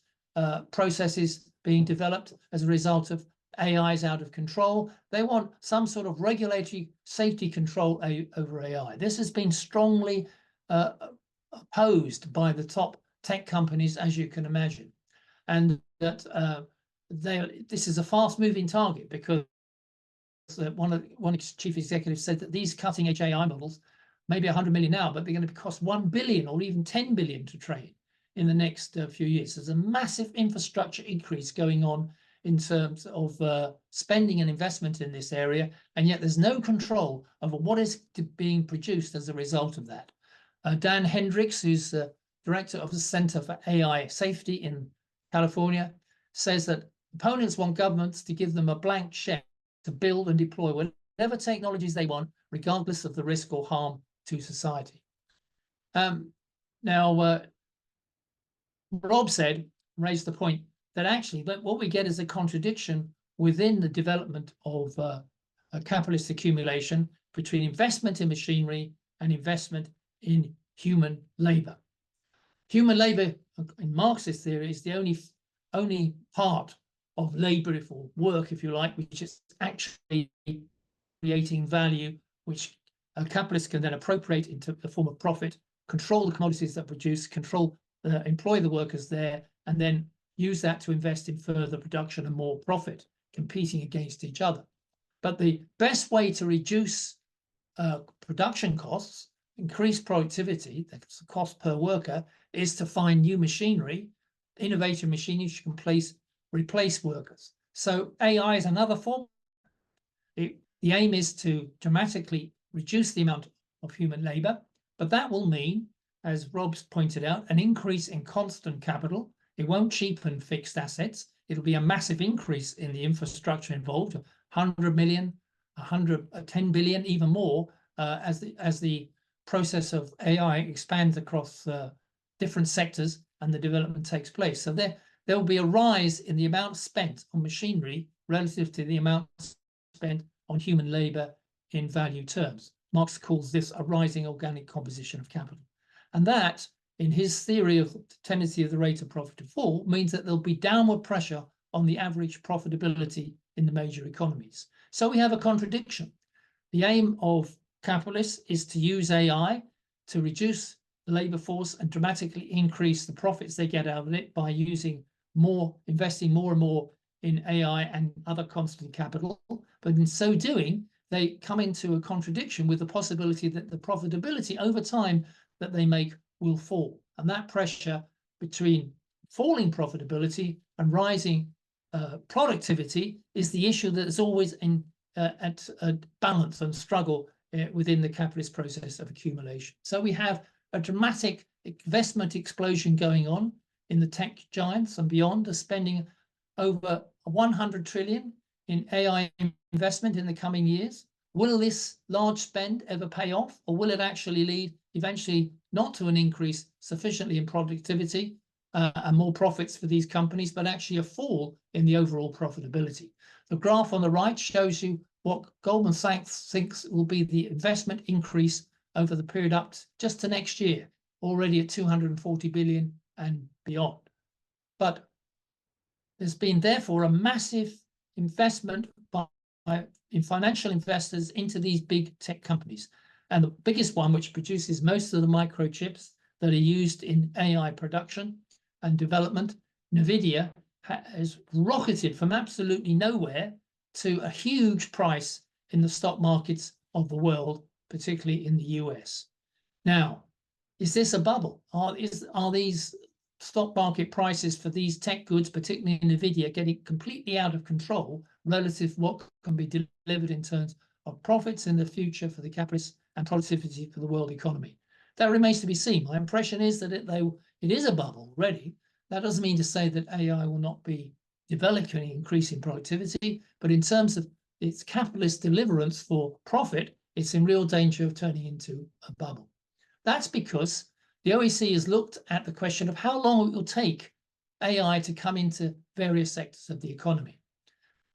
processes being developed as a result of AI's out of control. They want some sort of regulatory safety control over AI. This has been strongly opposed by the top tech companies, as you can imagine. And that this is a fast-moving target because one chief executive said that these cutting-edge AI models, maybe 100 million now, but they're going to cost 1 billion or even 10 billion to train in the next few years. There's a massive infrastructure increase going on in terms of spending and investment in this area, and yet there's no control over what is being produced as a result of that. Dan Hendricks, who's the director of the Center for AI Safety in California, says that opponents want governments to give them a blank check to build and deploy whatever technologies they want, regardless of the risk or harm to society. Now, Rob raised the point that actually what we get is a contradiction within the development of a capitalist accumulation between investment in machinery and investment in human labor. Human labor, in Marxist theory, is the only part of labor or work, if you like, which is actually creating value, which a capitalist can then appropriate into the form of profit, control the commodities that produce, employ the workers there, and then use that to invest in further production and more profit, competing against each other. But the best way to reduce production costs, increase productivity, the cost per worker, is to find new machinery, innovative machinery which can replace workers. So AI is another form. The aim is to dramatically reduce the amount of human labor, but that will mean, as Rob's pointed out, an increase in constant capital. It won't cheapen fixed assets. It'll be a massive increase in the infrastructure involved, 100 million, 10 billion, even more, as the process of AI expands across different sectors and the development takes place. So there will be a rise in the amount spent on machinery relative to the amount spent on human labor in value terms. Marx calls this a rising organic composition of capital. And that, in his theory of the tendency of the rate of profit to fall, means that there'll be downward pressure on the average profitability in the major economies. So we have a contradiction. The aim of capitalists is to use AI to reduce the labor force and dramatically increase the profits they get out of it by investing more and more in AI and other constant capital. But in so doing, they come into a contradiction with the possibility that the profitability over time that they make will fall. And that pressure between falling profitability and rising productivity is the issue that is always at a balance and struggle within the capitalist process of accumulation. So we have a dramatic investment explosion going on in the tech giants and beyond, are spending over 100 trillion in AI investment in the coming years. Will this large spend ever pay off, or will it actually lead eventually not to an increase sufficiently in productivity and more profits for these companies, but actually a fall in the overall profitability? The graph on the right shows you what Goldman Sachs thinks will be the investment increase over the period up just to next year, already at 240 billion and beyond. But there's been therefore a massive investment in financial investors into these big tech companies. And the biggest one, which produces most of the microchips that are used in AI production and development, NVIDIA, has rocketed from absolutely nowhere to a huge price in the stock markets of the world, particularly in the US. Now, is this a bubble? Are these stock market prices for these tech goods, particularly NVIDIA, getting completely out of control relative to what can be delivered in terms of profits in the future for the capitalists and productivity for the world economy? That remains to be seen. My impression is that it is a bubble already. That doesn't mean to say that AI will not be developing, increasing productivity, but in terms of its capitalist deliverance for profit, it's in real danger of turning into a bubble. That's because the OECD has looked at the question of how long it will take AI to come into various sectors of the economy.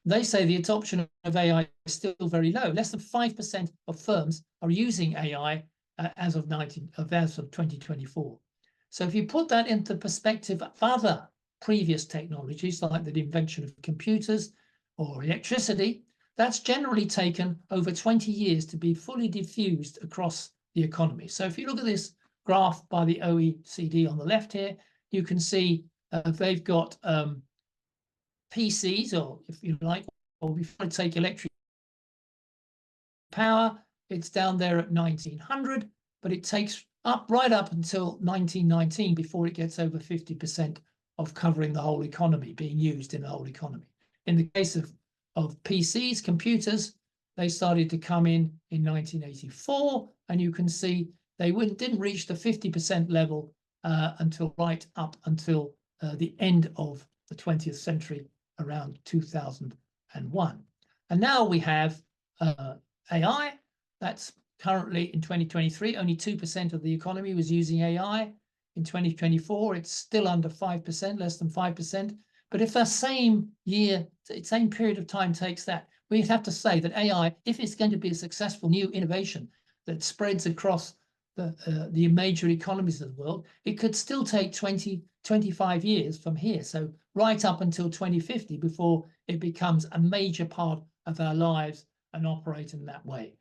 They say the adoption of AI is still very low. Less than 5% of firms are using AI as of 2024. So if you put that into perspective of other previous technologies, like the invention of computers or electricity, that's generally taken over 20 years to be fully diffused across the economy. So if you look at this graph by the OECD on the left here, you can see they've got PCs, or if you like, or before I take electric power, it's down there at 1900, but it takes right up until 1919 before it gets over 50% of covering the whole economy, being used in the whole economy. In the case of PCs, computers, they started to come in 1984, and you can see they didn't reach the 50% level until right up until the end of the 20th century, around 2001. And now we have AI. That's currently in 2023, only 2% of the economy was using AI. In 2024, it's still under 5%, less than 5%. But if that same period of time takes that, we'd have to say that AI, if it's going to be a successful new innovation that spreads across the major economies of the world, it could still take 20, 25 years from here. So right up until 2050 before it becomes a major part of our lives and operate in that way.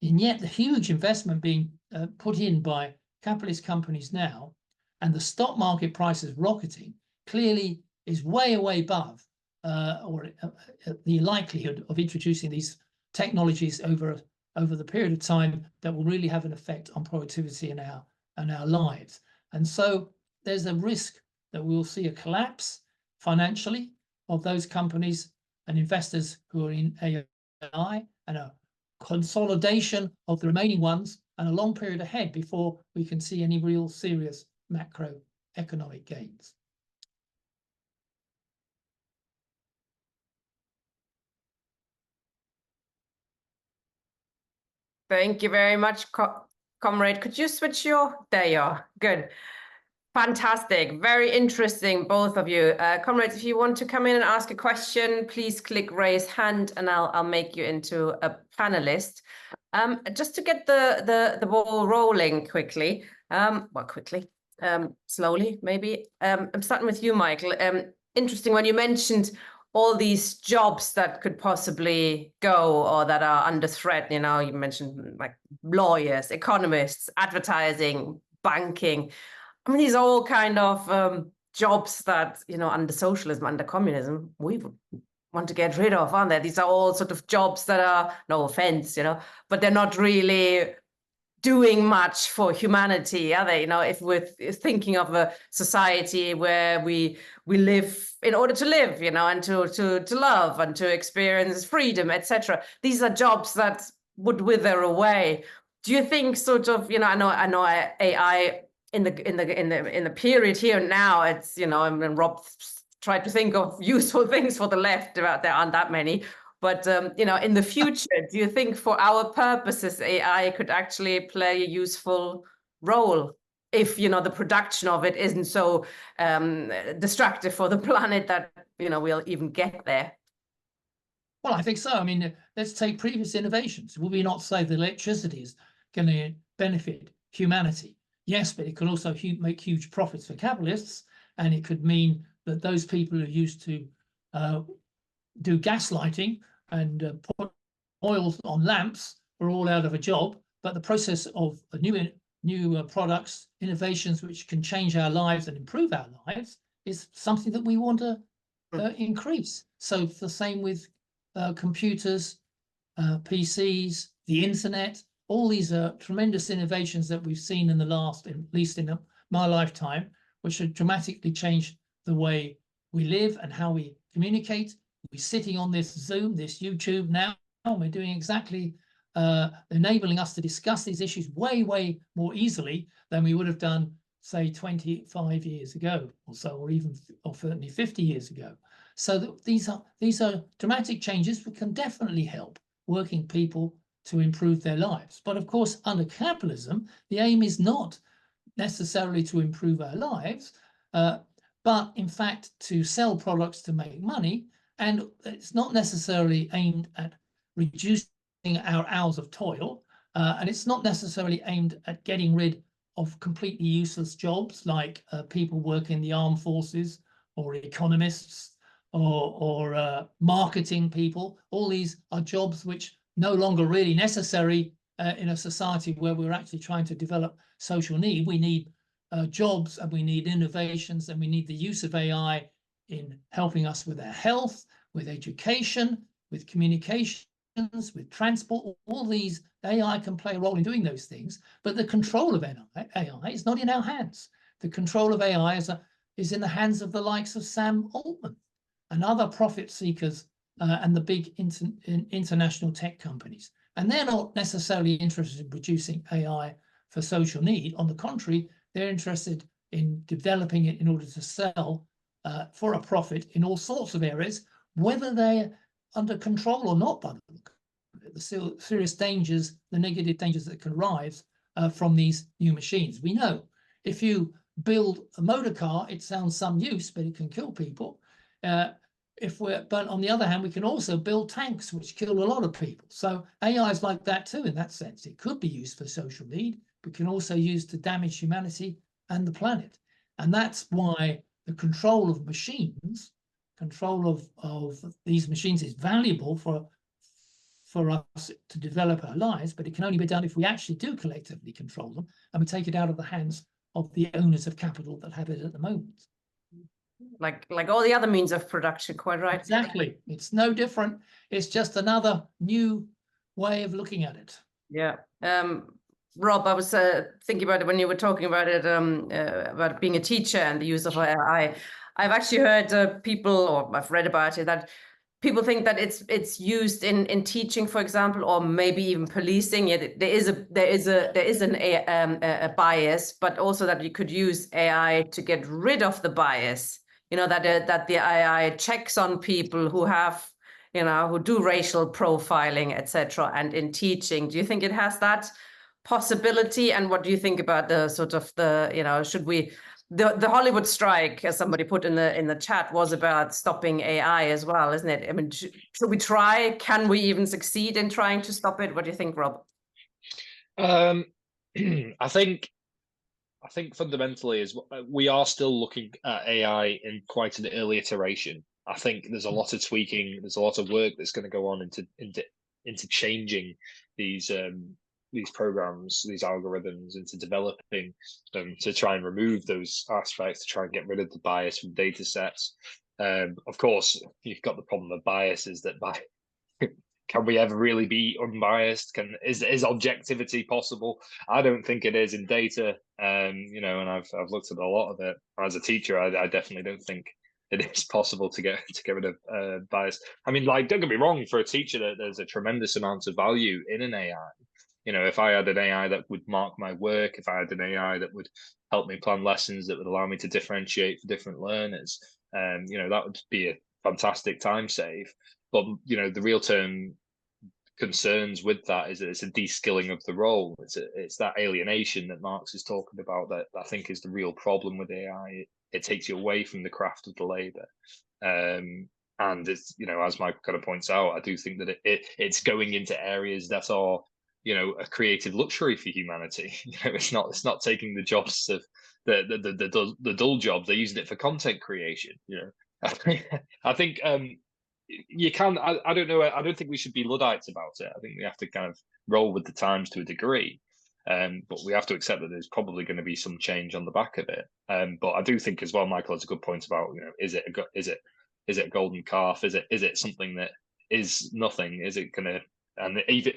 And yet the huge investment being put in by capitalist companies now, and the stock market prices rocketing, clearly is way above the likelihood of introducing these technologies over the period of time that will really have an effect on productivity in our lives. And so there's a risk that we will see a collapse financially of those companies and investors who are in AI, and a consolidation of the remaining ones, and a long period ahead before we can see any real serious macroeconomic gains. Thank you very much, comrade. Could you switch there you are. Good. Fantastic. Very interesting, both of you. Comrades, if you want to come in and ask a question, please click raise hand and I'll make you into a panelist. Just to get the ball rolling quickly, slowly maybe. I'm starting with you, Michael. Interesting when you mentioned all these jobs that could possibly go or that are under threat. You know, you mentioned like lawyers, economists, advertising, banking. I mean, these are all kind of jobs that, you know, under socialism, under communism, we would want to get rid of, aren't they? These are all sort of jobs that are, no offense, you know, but they're not really doing much for humanity, are they? You know, if we're thinking of a society where we live in order to live, you know, and to love and to experience freedom, etc. These are jobs that would wither away. Do you think sort of, you know, I know AI in the period here and now, it's, you know, I mean, Rob tried to think of useful things for the left, there aren't that many. But, you know, in the future, do you think for our purposes, AI could actually play a useful role if, you know, the production of it isn't so destructive for the planet that, you know, we'll even get there? Well, I think so. I mean, let's take previous innovations. Will we not say that electricity is going to benefit humanity? Yes, but it can also make huge profits for capitalists, and it could mean that those people who used to do gaslighting and put oil on lamps are all out of a job. But the process of new products, innovations which can change our lives and improve our lives, is something that we want to increase. So the same with computers, PCs, the internet. All these are tremendous innovations that we've seen in the last, at least in my lifetime, which have dramatically changed the way we live and how we communicate. We're sitting on this Zoom, this YouTube now, and we're doing exactly, enabling us to discuss these issues way more easily than we would have done, say, 25 years ago or so, or certainly 50 years ago. So these are dramatic changes that can definitely help working people to improve their lives. But of course, under capitalism, the aim is not necessarily to improve our lives, but in fact to sell products to make money. And it's not necessarily aimed at reducing our hours of toil, and it's not necessarily aimed at getting rid of completely useless jobs like people working in the armed forces or economists or marketing people. All these are jobs which no longer really necessary in a society where we're actually trying to develop social need. We need jobs, and we need innovations, and we need the use of AI in helping us with our health, with education, with communications, with transport. All these, AI can play a role in doing those things, but the control of AI is not in our hands. The control of AI is in the hands of the likes of Sam Altman and other profit seekers and the big international tech companies. And they're not necessarily interested in producing AI for social need. On the contrary, they're interested in developing it in order to sell for a profit in all sorts of areas, whether they're under control or not by the serious dangers, the negative dangers that can arise from these new machines. We know if you build a motor car, it sounds some use, but it can kill people. But on the other hand, we can also build tanks, which kill a lot of people. So AI is like that too, in that sense. It could be used for social need, but can also use to damage humanity and the planet. And that's why the control of machines, control of these machines is valuable for us to develop our lives, but it can only be done if we actually do collectively control them and we take it out of the hands of the owners of capital that have it at the moment. Like all the other means of production, quite right. Exactly. It's no different. It's just another new way of looking at it. Yeah. Rob, I was thinking about it when you were talking about it, about being a teacher and the use of AI. I've actually heard people, or I've read about it, that people think that it's used in teaching, for example, or maybe even policing. Yet there is a bias, but also that you could use AI to get rid of the bias. You know, that the AI checks on people who have, who do racial profiling, etc. And in teaching, do you think it has that possibility? And what do you think about the sort of should we? The Hollywood strike, as somebody put in the chat, was about stopping AI as well, isn't it? I mean, should we try? Can we even succeed in trying to stop it? What do you think, Rob? I think fundamentally is we are still looking at AI in quite an early iteration. I think there's a lot of tweaking, there's a lot of work that's going to go on into changing these programs, these algorithms, into developing them to try and remove those aspects, to try and get rid of the bias from data sets. Of course, you've got the problem of bias, is that can we ever really be unbiased? Is objectivity possible? I don't think it is in data. And I've looked at a lot of it. As a teacher, I definitely don't think it is possible to get rid of bias. I mean, like, don't get me wrong, for a teacher, there's a tremendous amount of value in an AI. If I had an AI that would mark my work, if I had an AI that would help me plan lessons, that would allow me to differentiate for different learners, that would be a fantastic time save. But, the real term concerns with that is that it's a de-skilling of the role. It's that alienation that Marx is talking about that I think is the real problem with AI. It takes you away from the craft of the labor. And it's, as Mike kind of points out, I do think that it's going into areas that are, a creative luxury for humanity. It's not taking the jobs of the dull jobs. They're using it for content creation. I think you can. I don't know. I don't think we should be Luddites about it. I think we have to kind of roll with the times to a degree. But we have to accept that there's probably going to be some change on the back of it. But I do think as well, Michael has a good point about, is it a golden calf? Is it something that is nothing? Is it going to? And even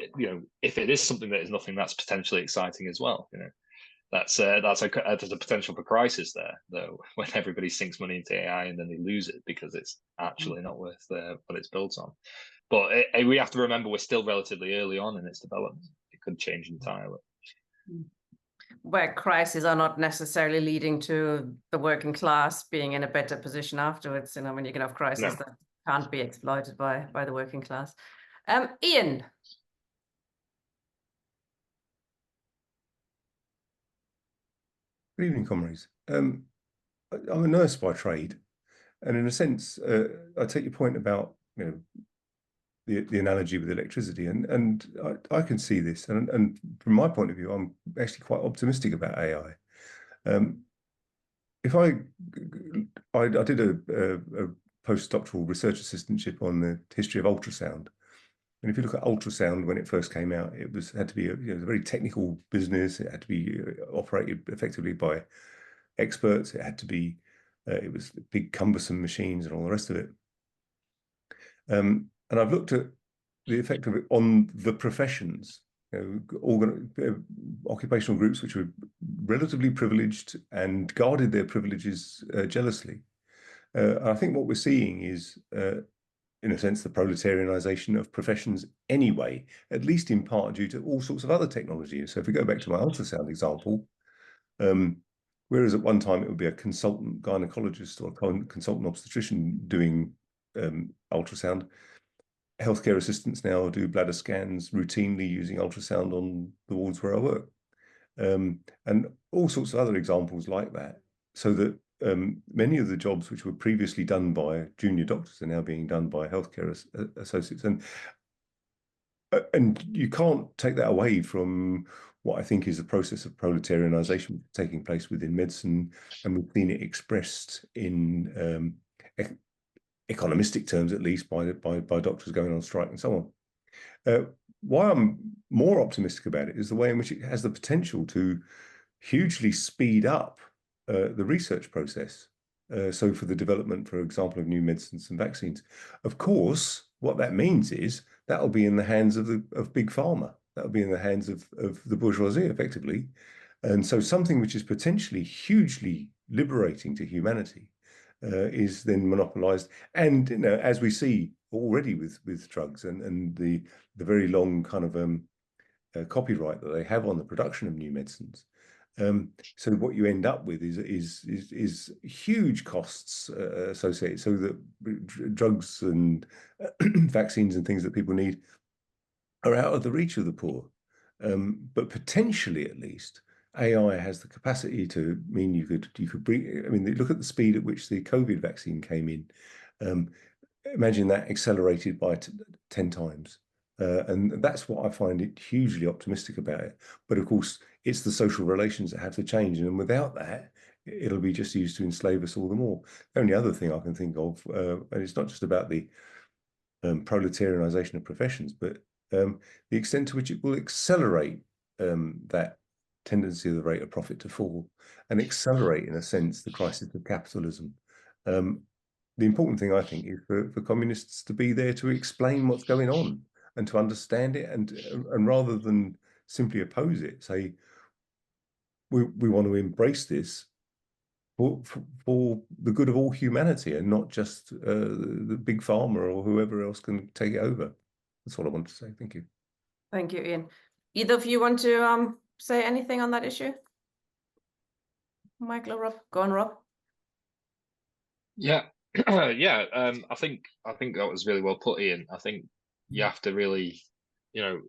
if it is something that is nothing, that's potentially exciting as well. That's a potential for crisis there, though, when everybody sinks money into AI and then they lose it because it's actually not worth what it's built on. But we have to remember we're still relatively early on in its development. It could change entirely. Where crises are not necessarily leading to the working class being in a better position afterwards. When you can have crises that can't be exploited by the working class. Ian. Good evening, comrades. I'm a nurse by trade, and in a sense, I take your point about the analogy with electricity, and I can see this, and from my point of view, I'm actually quite optimistic about AI. If I did a postdoctoral research assistantship on the history of ultrasound. And if you look at ultrasound, when it first came out, it had to be a very technical business. It had to be operated effectively by experts. It had to be, it was big cumbersome machines and all the rest of it. And I've looked at the effect of it on the professions, occupational groups which were relatively privileged and guarded their privileges jealously. I think what we're seeing is in a sense, the proletarianization of professions anyway, at least in part due to all sorts of other technologies. So if we go back to my ultrasound example, whereas at one time it would be a consultant gynecologist or a consultant obstetrician doing ultrasound, healthcare assistants now do bladder scans routinely using ultrasound on the wards where I work. And all sorts of other examples like that, so that many of the jobs which were previously done by junior doctors are now being done by healthcare associates. And you can't take that away from what I think is the process of proletarianization taking place within medicine, and we've seen it expressed in economistic terms, at least by doctors going on strike and so on. Why I'm more optimistic about it is the way in which it has the potential to hugely speed up the research process. So for the development, for example, of new medicines and vaccines. Of course, what that means is that'll be in the hands of big pharma. That'll be in the hands of the bourgeoisie, effectively. And so something which is potentially hugely liberating to humanity is then monopolized. And as we see already with drugs and the very long kind of copyright that they have on the production of new medicines. So what you end up with is huge costs associated, so that drugs and vaccines and things that people need are out of the reach of the poor. But potentially, at least, AI has the capacity to mean you could bring. I mean, look at the speed at which the COVID vaccine came in. Imagine that accelerated by 10 times. And that's what I find it hugely optimistic about it. But of course, it's the social relations that have to change. And without that, it'll be just used to enslave us all the more. The only other thing I can think of, and it's not just about the proletarianization of professions, but the extent to which it will accelerate that tendency of the rate of profit to fall and accelerate, in a sense, the crisis of capitalism. The important thing, I think, is for communists to be there to explain what's going on and to understand it, and rather than simply oppose it, say, we want to embrace this for the good of all humanity, and not just the big pharma or whoever else can take it over. That's all I want to say. Thank you. Thank you, Ian. Either of you want to say anything on that issue? Michael or Rob? Go on, Rob. Yeah, yeah. I think that was really well put, Ian. I think you have to really, you're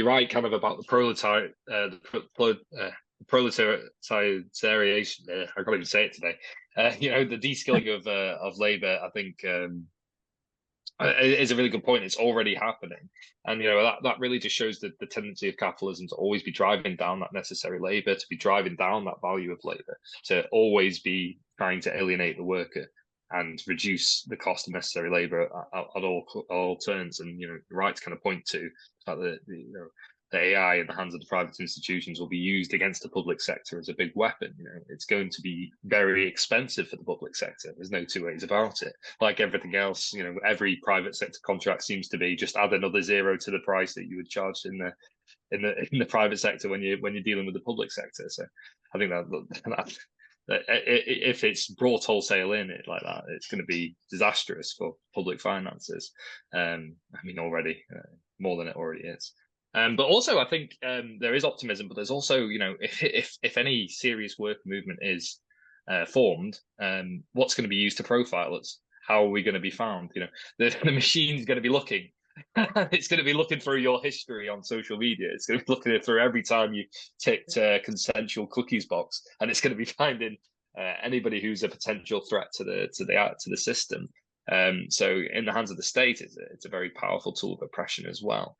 right, kind of about the proletariatization. I can't even say it today. The de-skilling of labor. I think is a really good point. It's already happening, and that really just shows the tendency of capitalism to always be driving down that necessary labor, to be driving down that value of labor, to always be trying to alienate the worker and reduce the cost of necessary labor at all turns. And you're right to kind of point to the fact that the AI in the hands of the private institutions will be used against the public sector as a big weapon. It's going to be very expensive for the public sector. There's no two ways about it. Like everything else, every private sector contract seems to be just add another zero to the price that you would charge in the private sector when you're dealing with the public sector. So I think that if it's brought wholesale in it like that, it's going to be disastrous for public finances. Already more than it already is. But also, I think there is optimism, but there's also, if any serious work movement is formed, what's going to be used to profile us? How are we going to be found? The machine's going to be looking. It's going to be looking through your history on social media. It's going to be looking through every time you ticked consensual cookies box, and it's going to be finding anybody who's a potential threat to the system. So, in the hands of the state, it's a very powerful tool of oppression as well.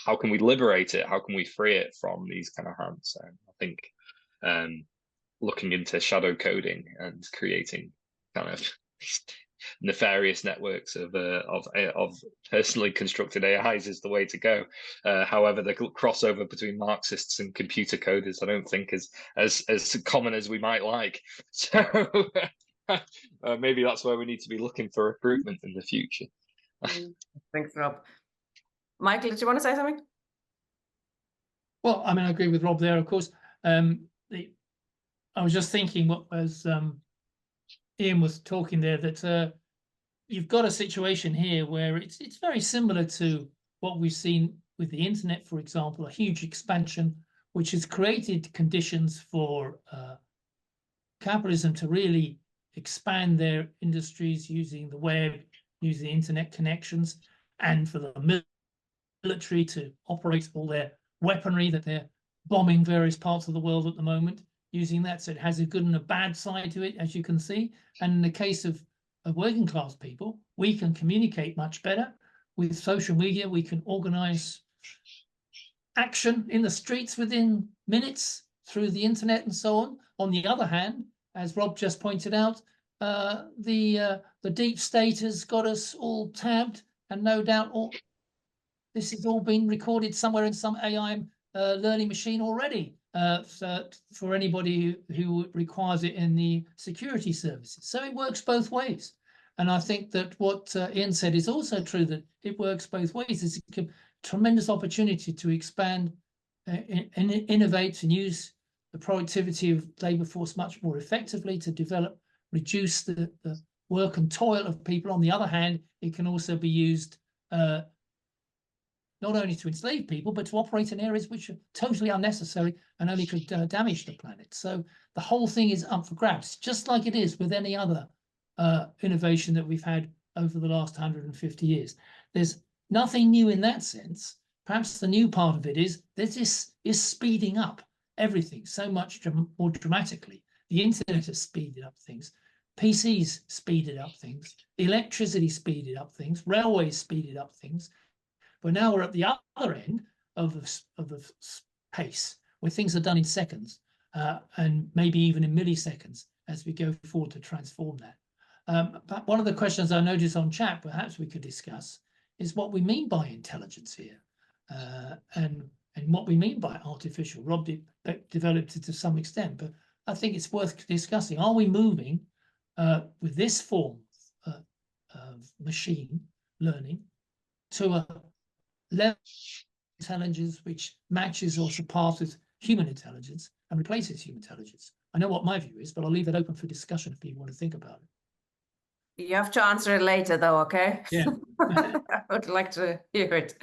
How can we liberate it? How can we free it from these kind of hands? I think looking into shadow coding and creating kind of nefarious networks of personally constructed AIs is the way to go. However, the crossover between Marxists and computer coders, I don't think is as common as we might like. So maybe that's where we need to be looking for recruitment in the future. Thanks, Rob. Michael, did you want to say something? Well, I agree with Rob there, of course. I was just thinking, what as Ian was talking there, that you've got a situation here where it's very similar to what we've seen with the internet, for example, a huge expansion, which has created conditions for capitalism to really expand their industries using the web, using the internet connections, and for the military to operate all their weaponry that they're bombing various parts of the world at the moment using that. So it has a good and a bad side to it, as you can see. And in the case of working class people, we can communicate much better with social media. We can organize action in the streets within minutes through the internet and so on. On the other hand, as Rob just pointed out, the deep state has got us all tabbed, and no doubt this has all been recorded somewhere in some AI learning machine already for anybody who requires it in the security services. So it works both ways. And I think that what Ian said is also true, that it works both ways. It's a tremendous opportunity to expand, innovate, and use the productivity of labour force much more effectively to develop, reduce the work and toil of people. On the other hand, it can also be used not only to enslave people, but to operate in areas which are totally unnecessary and only could damage the planet. So the whole thing is up for grabs, just like it is with any other innovation that we've had over the last 150 years. There's nothing new in that sense. Perhaps the new part of it is that this is speeding up everything so much more dramatically. The internet has speeded up things. PCs speeded up things. Electricity speeded up things. Railways speeded up things. But now we're at the other end of the pace, where things are done in seconds and maybe even in milliseconds as we go forward to transform that. But one of the questions I noticed on chat, perhaps we could discuss, is what we mean by intelligence here, and what we mean by artificial. Rob developed it to some extent, but I think it's worth discussing. Are we moving with this form of machine learning to a level of intelligence which matches or surpasses human intelligence and replaces human intelligence? I know what my view is, but I'll leave it open for discussion if people want to think about it. You have to answer it later, though, okay? Yeah. I would like to hear it.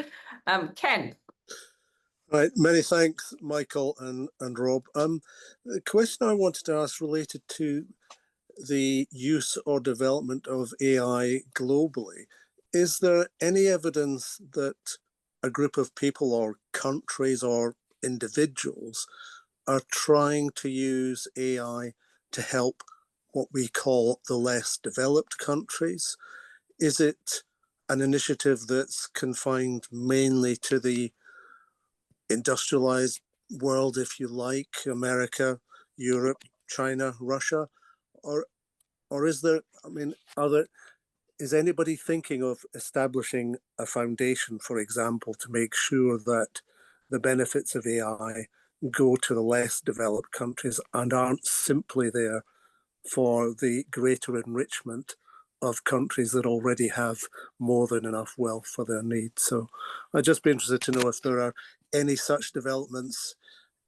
Ken. Right, many thanks, Michael and Rob. The question I wanted to ask related to the use or development of AI globally. Is there any evidence that a group of people or countries or individuals are trying to use AI to help what we call the less developed countries? Is it an initiative that's confined mainly to the industrialized world, if you like, America, Europe, China, Russia, or is there, I mean, is anybody thinking of establishing a foundation, for example, to make sure that the benefits of AI go to the less developed countries and aren't simply there for the greater enrichment of countries that already have more than enough wealth for their needs? So I'd just be interested to know if there are any such developments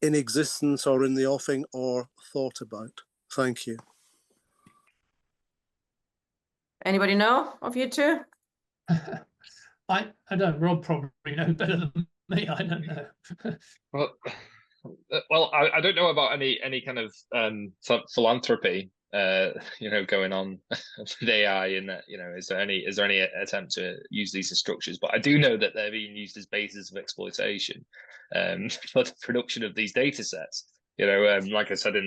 in existence or in the offing or thought about. Thank you. Anybody know of you two? I don't. Rob probably knows better than me. I don't know. Well, I don't know about any kind of philanthropy, going on with AI, and is there any attempt to use these as structures? But I do know that they're being used as bases of exploitation for the production of these data sets. Like I said in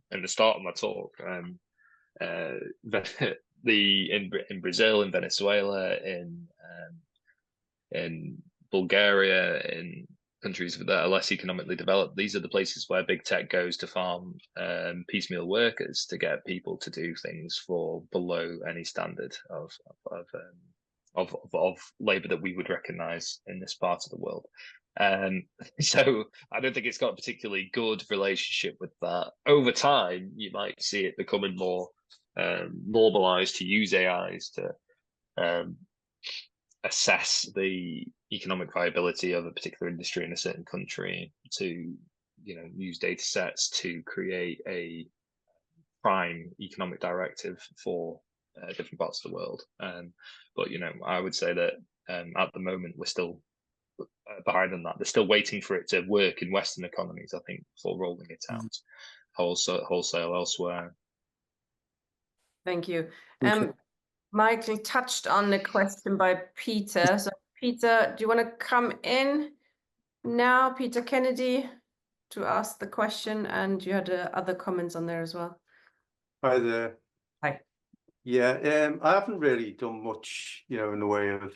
the start of my talk, in Brazil, in Venezuela, in Bulgaria, in countries that are less economically developed, these are the places where big tech goes to farm piecemeal workers to get people to do things for below any standard of labor that we would recognize in this part of the world. So I don't think it's got a particularly good relationship with that. Over time, you might see it becoming more normalized to use AIs to assess the economic viability of a particular industry in a certain country, to use data sets to create a prime economic directive for different parts of the world. But I would say that at the moment we're still behind on that. They're still waiting for it to work in Western economies, I think, before rolling it out wholesale elsewhere. Thank you. Okay. Michael touched on the question by Peter. So Peter, do you want to come in now, Peter Kennedy, to ask the question? And you had other comments on there as well. Hi there. Hi. Yeah, I haven't really done much, in the way of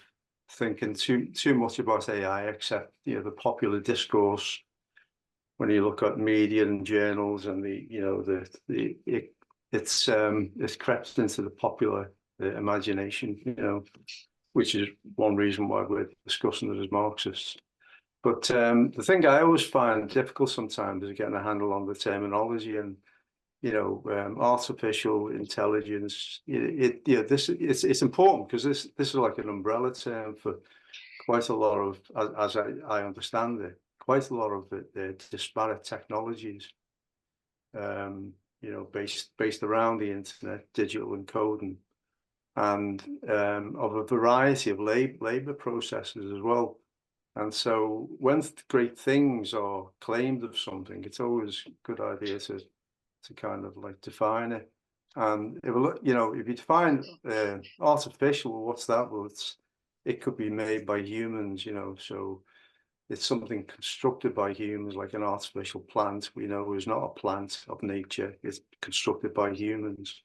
thinking too much about AI, except the popular discourse. When you look at media and journals, and it's crept into the popular imagination, which is one reason why we're discussing it as Marxists. But the thing I always find difficult sometimes is getting a handle on the terminology and artificial intelligence. It's important because this is like an umbrella term for quite a lot of, as I understand it, quite a lot of the disparate technologies, based around the internet, digital encoding, and of a variety of labor processes as well. And so when great things are claimed of something, it's always a good idea to kind of like define it. And if you define artificial, what's that? Well, it could be made by humans, so it's something constructed by humans, like an artificial plant, is not a plant of nature. It's constructed by humans.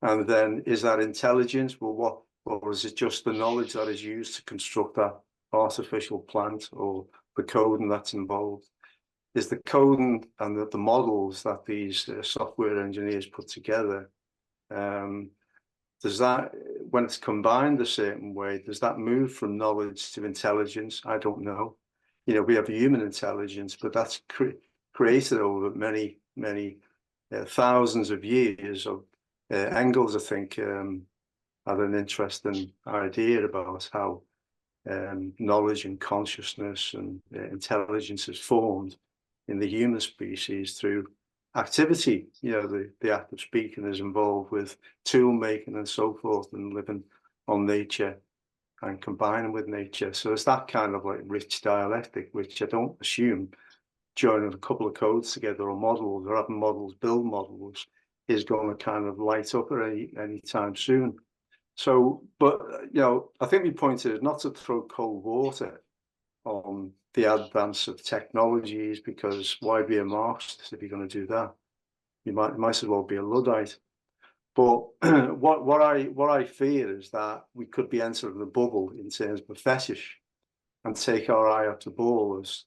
And then, is that intelligence? Well, or is it just the knowledge that is used to construct that artificial plant, or the coding that's involved? Is the coding and the models that these software engineers put together, does that, when it's combined a certain way, does that move from knowledge to intelligence? I don't know. We have human intelligence, but that's created over many thousands of years. Of Engels, I think, had an interesting idea about how knowledge and consciousness and intelligence is formed in the human species through activity. The act of speaking is involved with tool making and so forth, and living on nature and combining with nature. So it's that kind of like rich dialectic, which I don't assume joining a couple of codes together or models, or having models build models, is going to kind of light up at any time soon. So, but I think the point is not to throw cold water on the advance of technologies, because why be a Marxist if you're going to do that? You might as well be a Luddite. But what I fear is that we could be entering the bubble in terms of a fetish, and take our eye off the ball as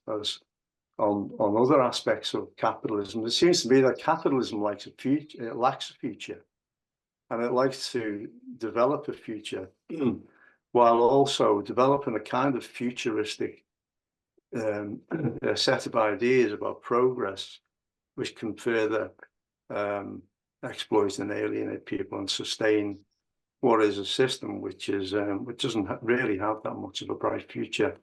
on other aspects of capitalism. It seems to me that capitalism likes a future, it lacks a future, and it likes to develop a future while also developing a kind of futuristic set of ideas about progress, which can further exploit and alienate people and sustain what is a system which doesn't really have that much of a bright future,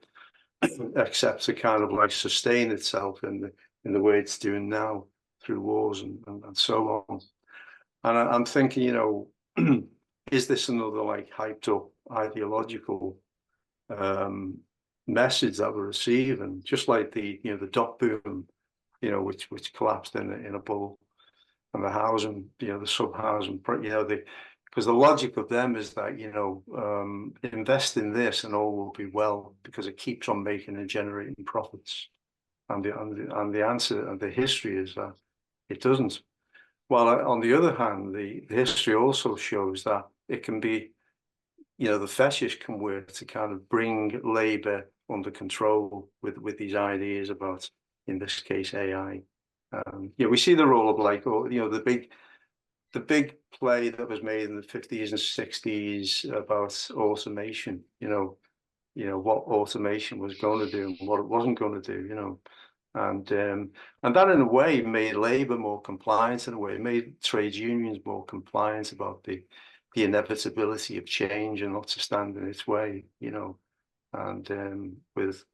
except to kind of like sustain itself in the way it's doing now through wars and so on. And I'm thinking, is this another like hyped up ideological message that we're receiving, just like the dot boom, which collapsed in a bubble, and the housing, the sub housing, because the logic of them is that invest in this and all will be well, because it keeps on making and generating profits, and the answer and the history is that it doesn't. Well, on the other hand, the history also shows that it can be, the fetish can work to kind of bring labor under control with these ideas about, in this case, AI. We see the role of the big play that was made in the 50s and 60s about automation. What automation was going to do and what it wasn't going to do. And that in a way made labor more compliant, in a way, it made trade unions more compliant about the inevitability of change and not to stand in its way, and with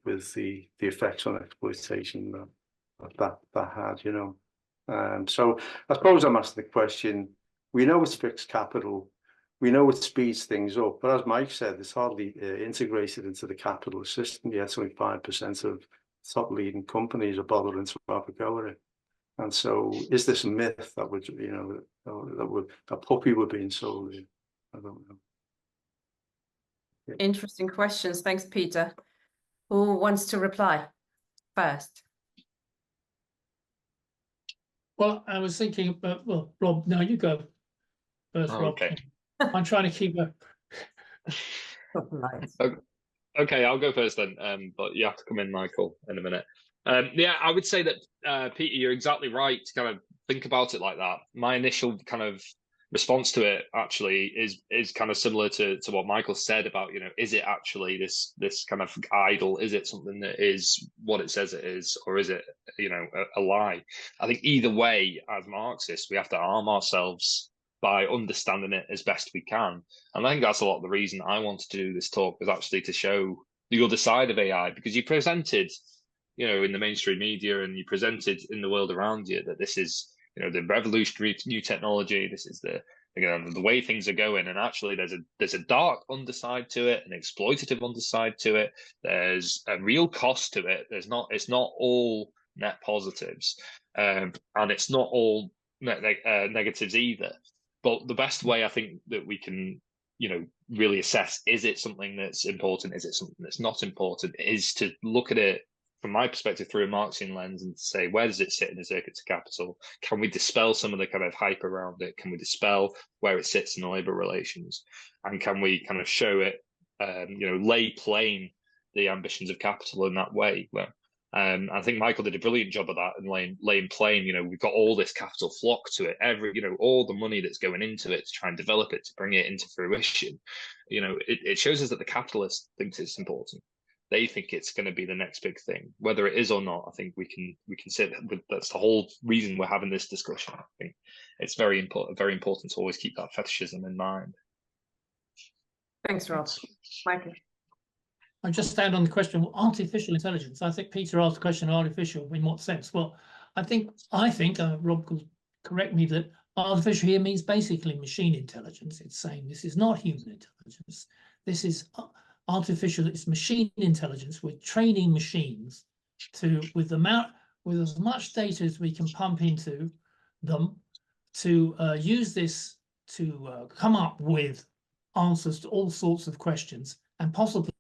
the effects on exploitation that had, So I suppose I'm asking the question, We know it's fixed capital. We know it speeds things up. But as Mike said, it's hardly integrated into the capitalist system yet. Only 5% of top leading companies are bothering to have a go at it. And so, is this a myth that would, a puppy were being sold? I don't know. Yeah. Interesting questions. Thanks, Peter. Who wants to reply first? Well, I was thinking, well, Rob, no, you go first, Rob. Okay. I'm trying to keep a. Nice. Okay, I'll go first then. But you have to come in, Michael, in a minute. Yeah, I would say that, Peter, you're exactly right to kind of think about it like that. My initial kind of response to it actually is kind of similar to what Michael said about, is it actually this kind of idol? Is it something that is what it says it is, or is it, a lie? I think either way, as Marxists, we have to arm ourselves by understanding it as best we can. And I think that's a lot of the reason I wanted to do this talk, was actually to show the other side of AI, because you presented, in the mainstream media, and you presented in the world around you that this is, the revolutionary new technology. This is the way things are going. And actually, there's a dark underside to it, an exploitative underside to it. There's a real cost to it. It's not all net positives, and it's not all negatives either. But the best way I think that we can, really assess, is it something that's important? Is it something that's not important? Is to look at it from my perspective through a Marxian lens and say, where does it sit in the circuits of capital? Can we dispel some of the kind of hype around it? Can we dispel where it sits in the labour relations? And can we kind of show it, lay plain the ambitions of capital in that way? Well, I think Michael did a brilliant job of that, and laying plain, we've got all this capital flock to it, all the money that's going into it to try and develop it, to bring it into fruition. It shows us that the capitalist thinks it's important. They think it's going to be the next big thing. Whether it is or not, I think we can say that's the whole reason we're having this discussion. I think it's very important to always keep that fetishism in mind. Thanks, Rob. Michael. I just stand on the question of artificial intelligence. I think Peter asked the question, artificial in what sense? Well, I think Rob could correct me, that artificial here means basically machine intelligence. It's saying this is not human intelligence. This is artificial, it's machine intelligence. We're training machines with as much data as we can pump into them to use this to come up with answers to all sorts of questions, and possibly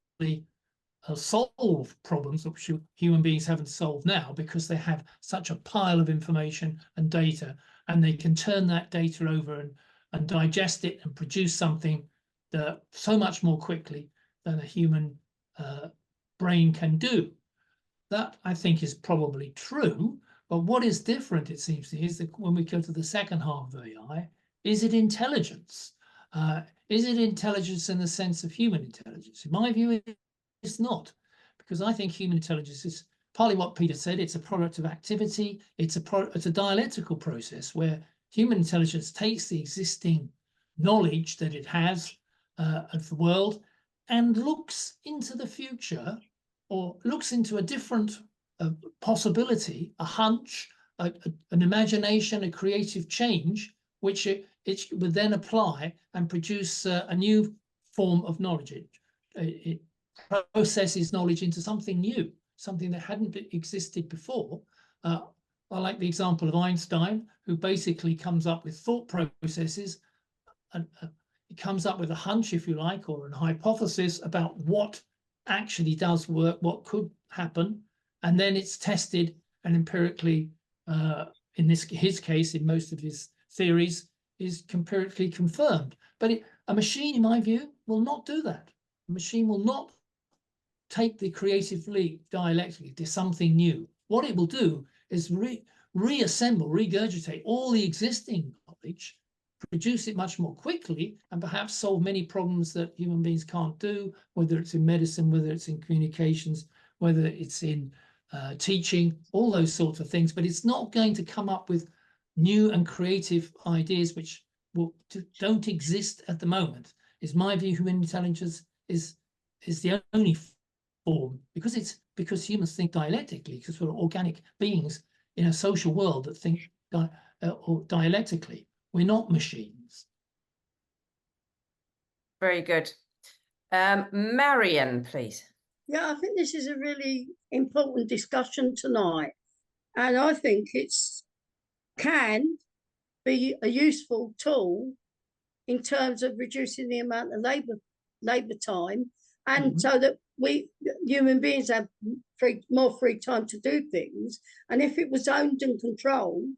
solve problems which human beings haven't solved now, because they have such a pile of information and data, and they can turn that data over and digest it and produce something that so much more quickly than a human brain can do. That, I think, is probably true. But what is different, it seems to me, is that when we go to the second half of AI, is it intelligence? Is it intelligence in the sense of human intelligence? In my view, it's not, because I think human intelligence is partly what Peter said. It's a product of activity. It's a dialectical process where human intelligence takes the existing knowledge that it has of the world and looks into the future, or looks into a different possibility, a hunch, an imagination, a creative change, which it would then apply and produce a new form of knowledge. It processes knowledge into something new, something that hadn't existed before. I like the example of Einstein, who basically comes up with thought processes, and he comes up with a hunch, if you like, or a hypothesis about what actually does work, what could happen, and then it's tested and empirically, in his case, in most of his theories, is empirically confirmed. But a machine, in my view, will not do that. A machine will not take the creative leap dialectically to something new. What it will do is reassemble, regurgitate all the existing knowledge, produce it much more quickly, and perhaps solve many problems that human beings can't do, whether it's in medicine, whether it's in communications, whether it's in teaching, all those sorts of things. But it's not going to come up with new and creative ideas which don't exist at the moment. Is my view, human intelligence is the only form, because humans think dialectically, because we're organic beings in a social world that think dialectically. We're not machines. Very good. Marion, please. Yeah, I think this is a really important discussion tonight. And I think can be a useful tool in terms of reducing the amount of labour time, and so that we human beings have more free time to do things. And if it was owned and controlled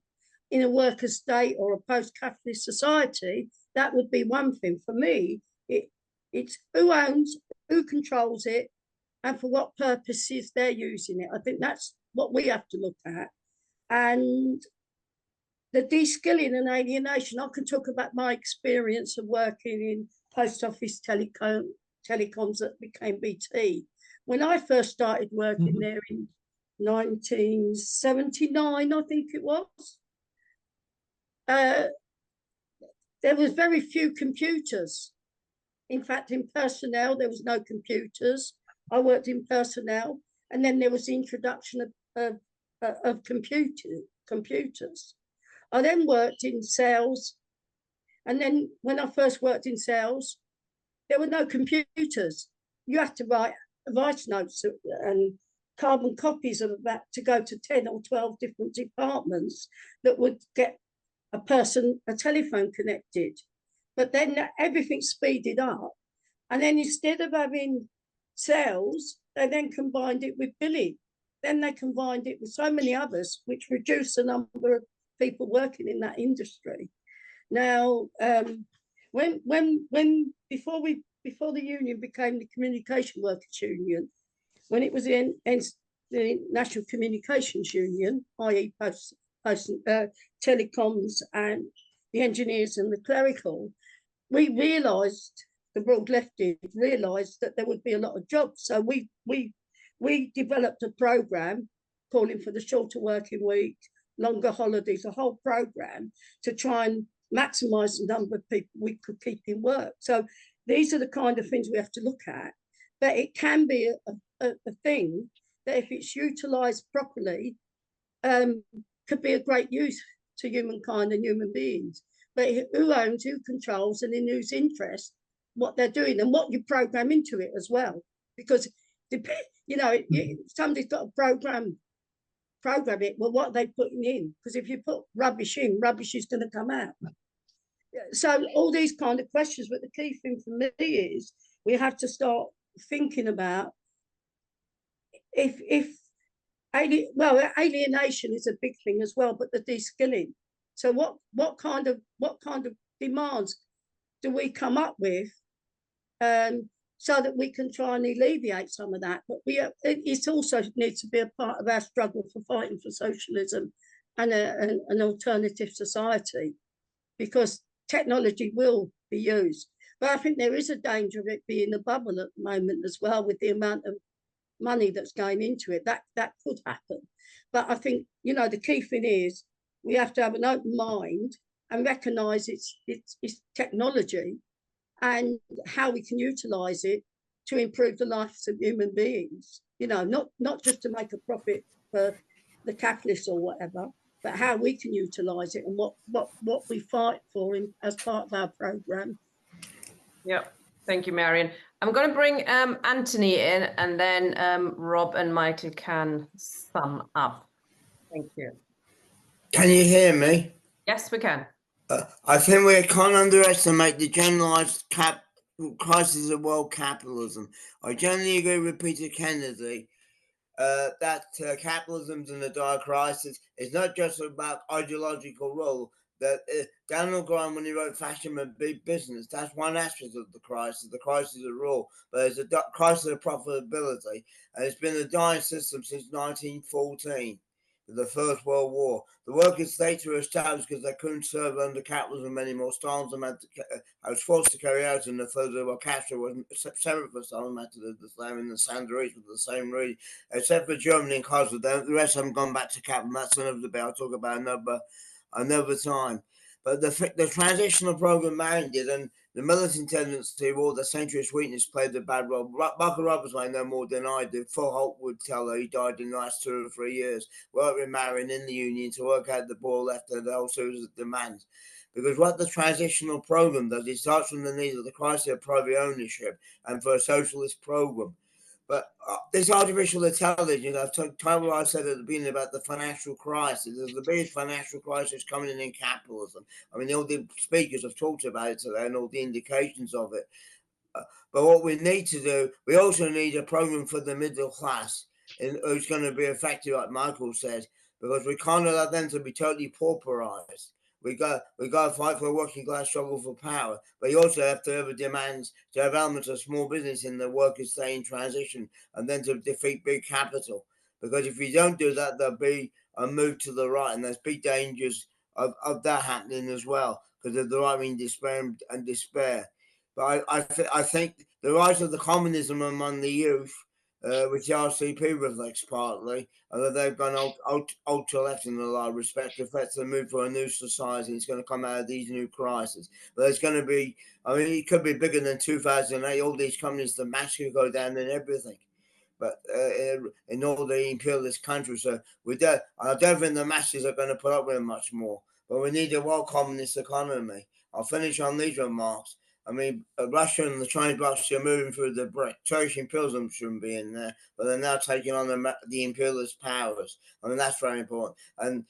in a worker state or a post-capitalist society, that would be one thing. For me, it's who owns, who controls it, and for what purposes they're using it. I think that's what we have to look at. And the de-skilling and alienation, I can talk about my experience of working in post office telecoms that became BT. When I first started working there in 1979, I think it was, there was very few computers. In fact, in personnel, there was no computers. I worked in personnel, and then there was the introduction of computers. I then worked in sales, and then when I first worked in sales, there were no computers. You had to write voice notes and carbon copies of that to go to 10 or 12 different departments that would get a telephone connected. But then everything speeded up, and then instead of having sales, they then combined it with billing. Then they combined it with so many others, which reduced the number of people working in that industry. Now, before the union became the Communication Workers Union, when it was the National Communications Union, i.e. telecoms and the engineers and the clerical, we realised, the broad lefties realised that there would be a lot of jobs. So we developed a programme calling for the shorter working week, longer holidays, a whole programme to try and maximise the number of people we could keep in work. So these are the kind of things we have to look at. But it can be a thing that, if it's utilised properly, could be a great use to humankind and human beings. But who owns, who controls, and in whose interest what they're doing, and what you program into it as well. Because, somebody's got to program it, well, what are they putting in? Because if you put rubbish in, rubbish is going to come out. So all these kind of questions, but the key thing for me is we have to start thinking about alienation is a big thing as well, but the de-skilling. So what kind of demands do we come up with so that we can try and alleviate some of that? But it also needs to be a part of our struggle for fighting for socialism and an alternative society, because technology will be used. But I think there is a danger of it being a bubble at the moment as well, with the amount of money that's going into it. That could happen. But I think, the key thing is we have to have an open mind and recognise it's technology and how we can utilise it to improve the lives of human beings. Not just to make a profit for the capitalists or whatever, but how we can utilise it and what we fight for as part of our programme. Yeah, thank you, Marion. I'm going to bring Anthony in, and then Rob and Michael can sum up. Thank you. Can you hear me? Yes, we can. I think we can't underestimate the generalised crisis of world capitalism. I generally agree with Peter Kennedy that capitalism in the dire crisis is not just about ideological rule. That Daniel Graham, when he wrote Fashion and Big Business, that's one aspect of the crisis of rule, but it's a crisis of profitability, and it's been a dying system since 1914, the First World War. The working states were established because they couldn't serve under capitalism anymore. Stalinism I was forced to carry out in the Third World Castro wasn't separate for Stalin, had to do the same in the Sandinistas with the same reason, except for Germany and Kosovo. The rest haven't gone back to capitalism. That's another debate I'll talk about another time. But the transitional program ended, and the militant tendency or the centrist weakness played a bad role. Michael Roberts may know more than I do. Phil Holt would tell her he died in the last 2 or 3 years, worked with Marion in the union to work out the ball after the whole series of demands. because what the transitional program does, it starts from the need of the crisis of private ownership and for a socialist program. But this artificial intelligence, I've talked what I said at the beginning about the financial crisis. There's the biggest financial crisis coming in capitalism. I mean, all the speakers have talked about it today and all the indications of it. But what we need to do, we also need a program for the middle class who's going to be effective, like Michael said, because we can't allow them to be totally pauperized. We got to fight for a working class struggle for power, but you also have to have a demands to have elements of small business in the workers stay in transition, and then to defeat big capital. Because if you don't do that, there'll be a move to the right, and there's big dangers of that happening as well, because of the right wing despair. But I think the rise of the communism among the youth, which the RCP reflects partly, and that they've gone ultra left in a lot of respect, affects the move for a new society. It's going to come out of these new crises. But there's going to be, I mean, it could be bigger than 2008. All these companies, the mass could go down and everything. But in all the imperialist countries, so I don't think the masses are going to put up with much more. But we need a world communist economy. I'll finish on these remarks. I mean, Russia and the Chinese blocks are moving through the brick. Turkish imperialism shouldn't be in there, but they're now taking on the imperialist powers. I mean, that's very important. And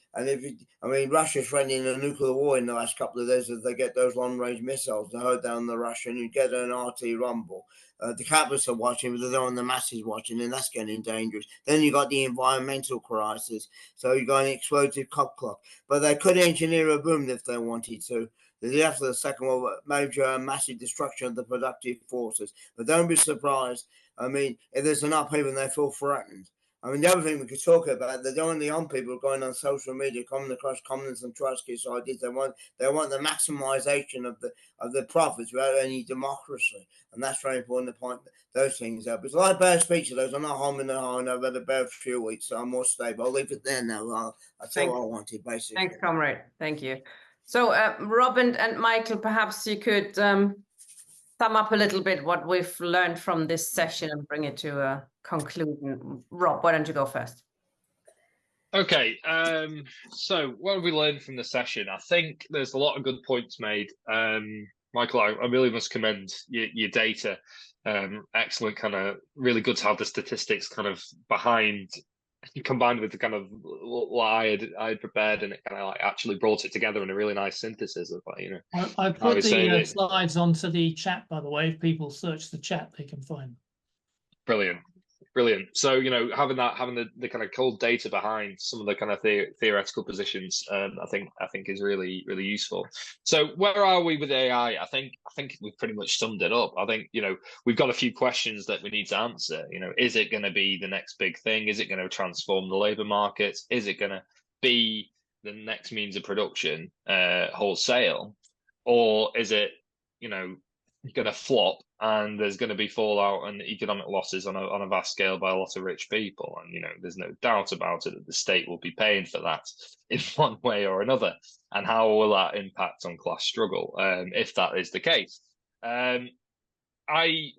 Russia's threatening a nuclear war in the last couple of days if they get those long-range missiles to hold down the Russia, and you get an RT rumble. The capitalists are watching, but they don't want the masses watching, and that's getting dangerous. Then you got the environmental crisis, so you got an explosive cop clock. But they could engineer a boom if they wanted to. After the Second World War, major massive destruction of the productive forces. But don't be surprised. I mean, if there's an upheaval, they feel threatened. I mean, the other thing we could talk about, they don't want the young people going on social media, coming across communist and Trotskyist ideas. They want the maximization of the profits without any democracy, and that's very important to point those things out. But it's like bear speech of those. I'm not harming the heart. I've had a bear for a few weeks, so I'm more stable. I'll leave it there now. That's all I wanted, basically. Thanks, comrade. Thank you. So, Rob and Michael, perhaps you could sum up a little bit what we've learned from this session and bring it to a conclusion. Rob, why don't you go first? Okay, so what have we learned from the session? I think there's a lot of good points made. Michael, I really must commend your data. Excellent, kind of really good to have the statistics kind of behind, combined with the kind of what I had prepared, and it kind of like actually brought it together in a really nice synthesis of, you know. I put the slides onto the chat, by the way. If people search the chat, they can find them. Brilliant. So, you know, having the kind of cold data behind some of the kind of theoretical positions, I think is really, really useful. So where are we with AI? I think we've pretty much summed it up. I think, you know, we've got a few questions that we need to answer. You know, is it going to be the next big thing? Is it going to transform the labor market? Is it going to be the next means of production wholesale? Or is it, you know, going to flop, and there's going to be fallout and economic losses on a vast scale by a lot of rich people? And, you know, there's no doubt about it that the state will be paying for that in one way or another. And how will that impact on class struggle, if that is the case? I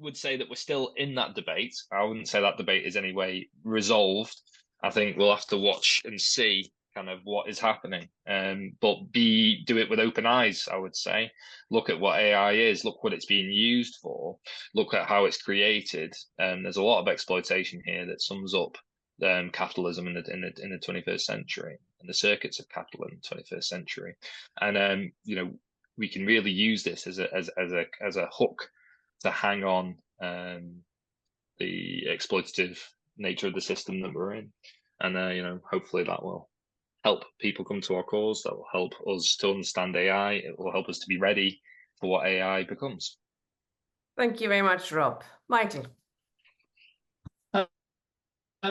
would say that we're still in that debate. I wouldn't say that debate is any way resolved. I think we'll have to watch and see kind of what is happening, but do it with open eyes. I would say, look at what AI is, look what it's being used for, look at how it's created. There's a lot of exploitation here that sums up capitalism in the 21st century and the circuits of capital in the 21st century. And you know, we can really use this as a hook to hang on the exploitative nature of the system that we're in. And you know, hopefully that will help people come to our cause. That will help us to understand AI. It will help us to be ready for what AI becomes. Thank you very much, Rob. Michael. What I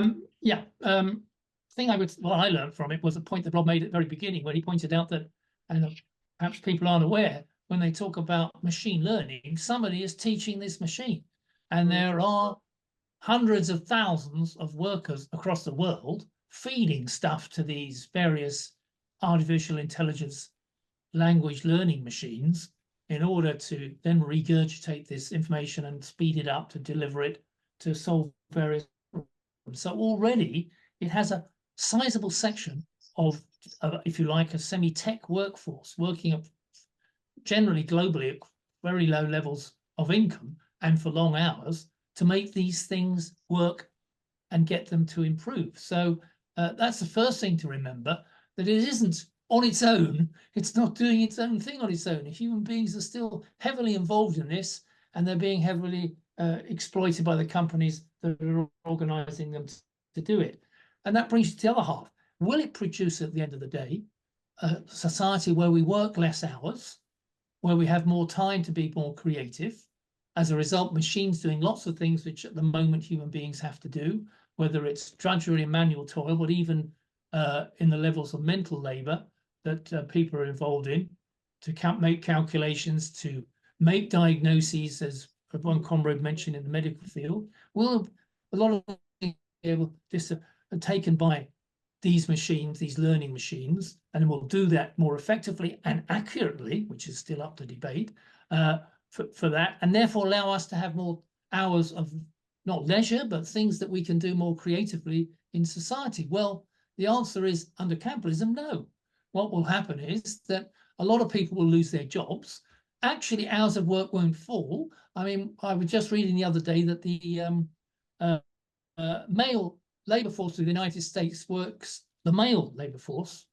learned from it was a point that Rob made at the very beginning, when he pointed out that, and perhaps people aren't aware, when they talk about machine learning, somebody is teaching this machine. And there are hundreds of thousands of workers across the world feeding stuff to these various artificial intelligence language learning machines in order to then regurgitate this information and speed it up to deliver it to solve various problems. So already it has a sizable section of if you like, a semi-tech workforce working generally globally at very low levels of income and for long hours to make these things work and get them to improve. So that's the first thing to remember, that it isn't on its own. It's not doing its own thing on its own. Human beings are still heavily involved in this, and they're being heavily exploited by the companies that are organizing them to do it. And that brings you to the other half. Will it produce at the end of the day a society where we work less hours, where we have more time to be more creative? As a result, machines doing lots of things which at the moment human beings have to do, whether it's drudgery and manual toil, but even in the levels of mental labor that people are involved in, to make calculations, to make diagnoses, as one comrade mentioned in the medical field. Will a lot of things be able just taken by these machines, these learning machines, and will do that more effectively and accurately, which is still up to debate, for that, and therefore allow us to have more hours of not leisure, but things that we can do more creatively in society? Well, the answer is, under capitalism, no. What will happen is that a lot of people will lose their jobs. Actually, hours of work won't fall. I mean, I was just reading the other day that the male labor force of the United States works, the male labor force,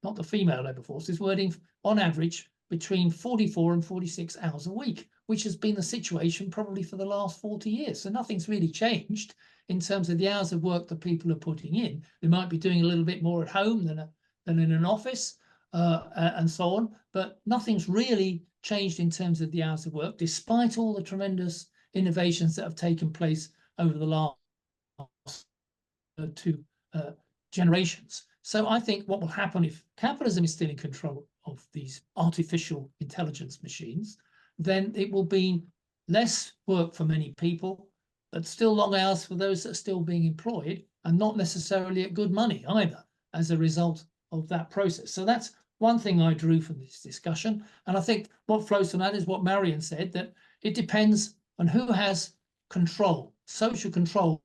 not the female labor force, is working on average between 44 and 46 hours a week, which has been the situation probably for the last 40 years. So nothing's really changed in terms of the hours of work that people are putting in. They might be doing a little bit more at home than in an office and so on, but nothing's really changed in terms of the hours of work, despite all the tremendous innovations that have taken place over the last two generations. So I think what will happen if capitalism is still in control of these artificial intelligence machines, then it will be less work for many people, but still long hours for those that are still being employed, and not necessarily at good money either as a result of that process. So that's one thing I drew from this discussion. And I think what flows from that is what Marion said, that it depends on who has control, social control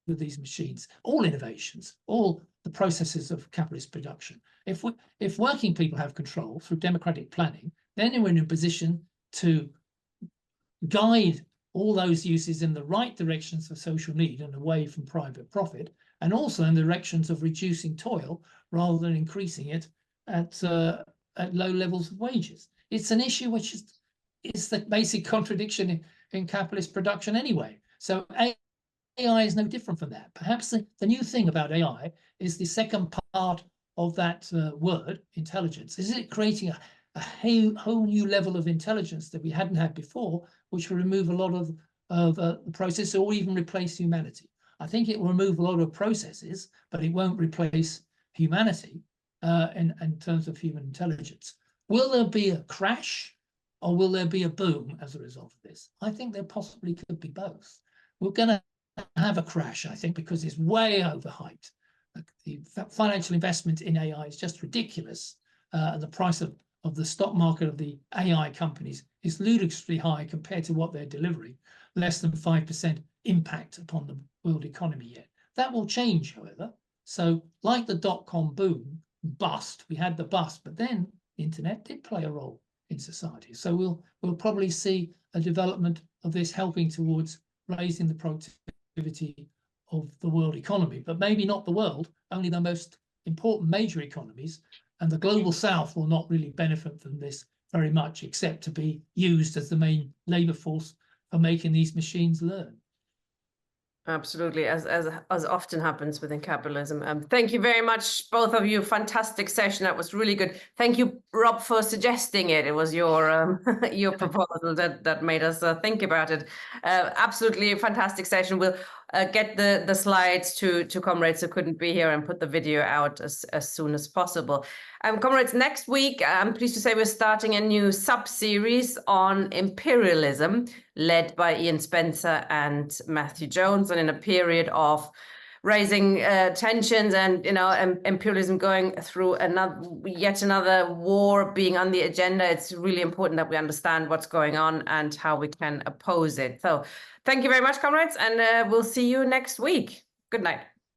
with these machines, all innovations, all the processes of capitalist production. If working people have control through democratic planning, then we're in a position to guide all those uses in the right directions for social need and away from private profit, and also in the directions of reducing toil rather than increasing it at low levels of wages. It's an issue which is the basic contradiction in capitalist production anyway. So AI is no different from that. Perhaps the new thing about AI is the second part of that word, intelligence. Is it creating a whole new level of intelligence that we hadn't had before, which will remove a lot of the process or even replace humanity? I think it will remove a lot of processes, but it won't replace humanity in terms of human intelligence. Will there be a crash or will there be a boom as a result of this? I think there possibly could be both. We're going to have a crash, I think, because it's way overhyped. The financial investment in AI is just ridiculous. And the price of the stock market of the AI companies is ludicrously high compared to what they're delivering, less than 5% impact upon the world economy yet. That will change, however. So like the dot-com boom, bust, we had the bust, but then the internet did play a role in society. So we'll probably see a development of this helping towards raising the productivity of the world economy, but maybe not the world, only the most important major economies. And the global south will not really benefit from this very much, except to be used as the main labor force for making these machines learn. Absolutely, as often happens within capitalism. Thank you very much, both of you. Fantastic session. That was really good. Thank you, Rob, for suggesting it. It was your your proposal that made us think about it. Absolutely fantastic session. We'll get the slides to comrades who couldn't be here and put the video out as soon as possible. Comrades, next week, I'm pleased to say we're starting a new sub-series on imperialism, led by Ian Spencer and Matthew Jones, and in a period of raising tensions and imperialism going through yet another war being on the agenda. It's really important that we understand what's going on and how we can oppose it. So thank you very much, comrades, and we'll see you next week. Good night.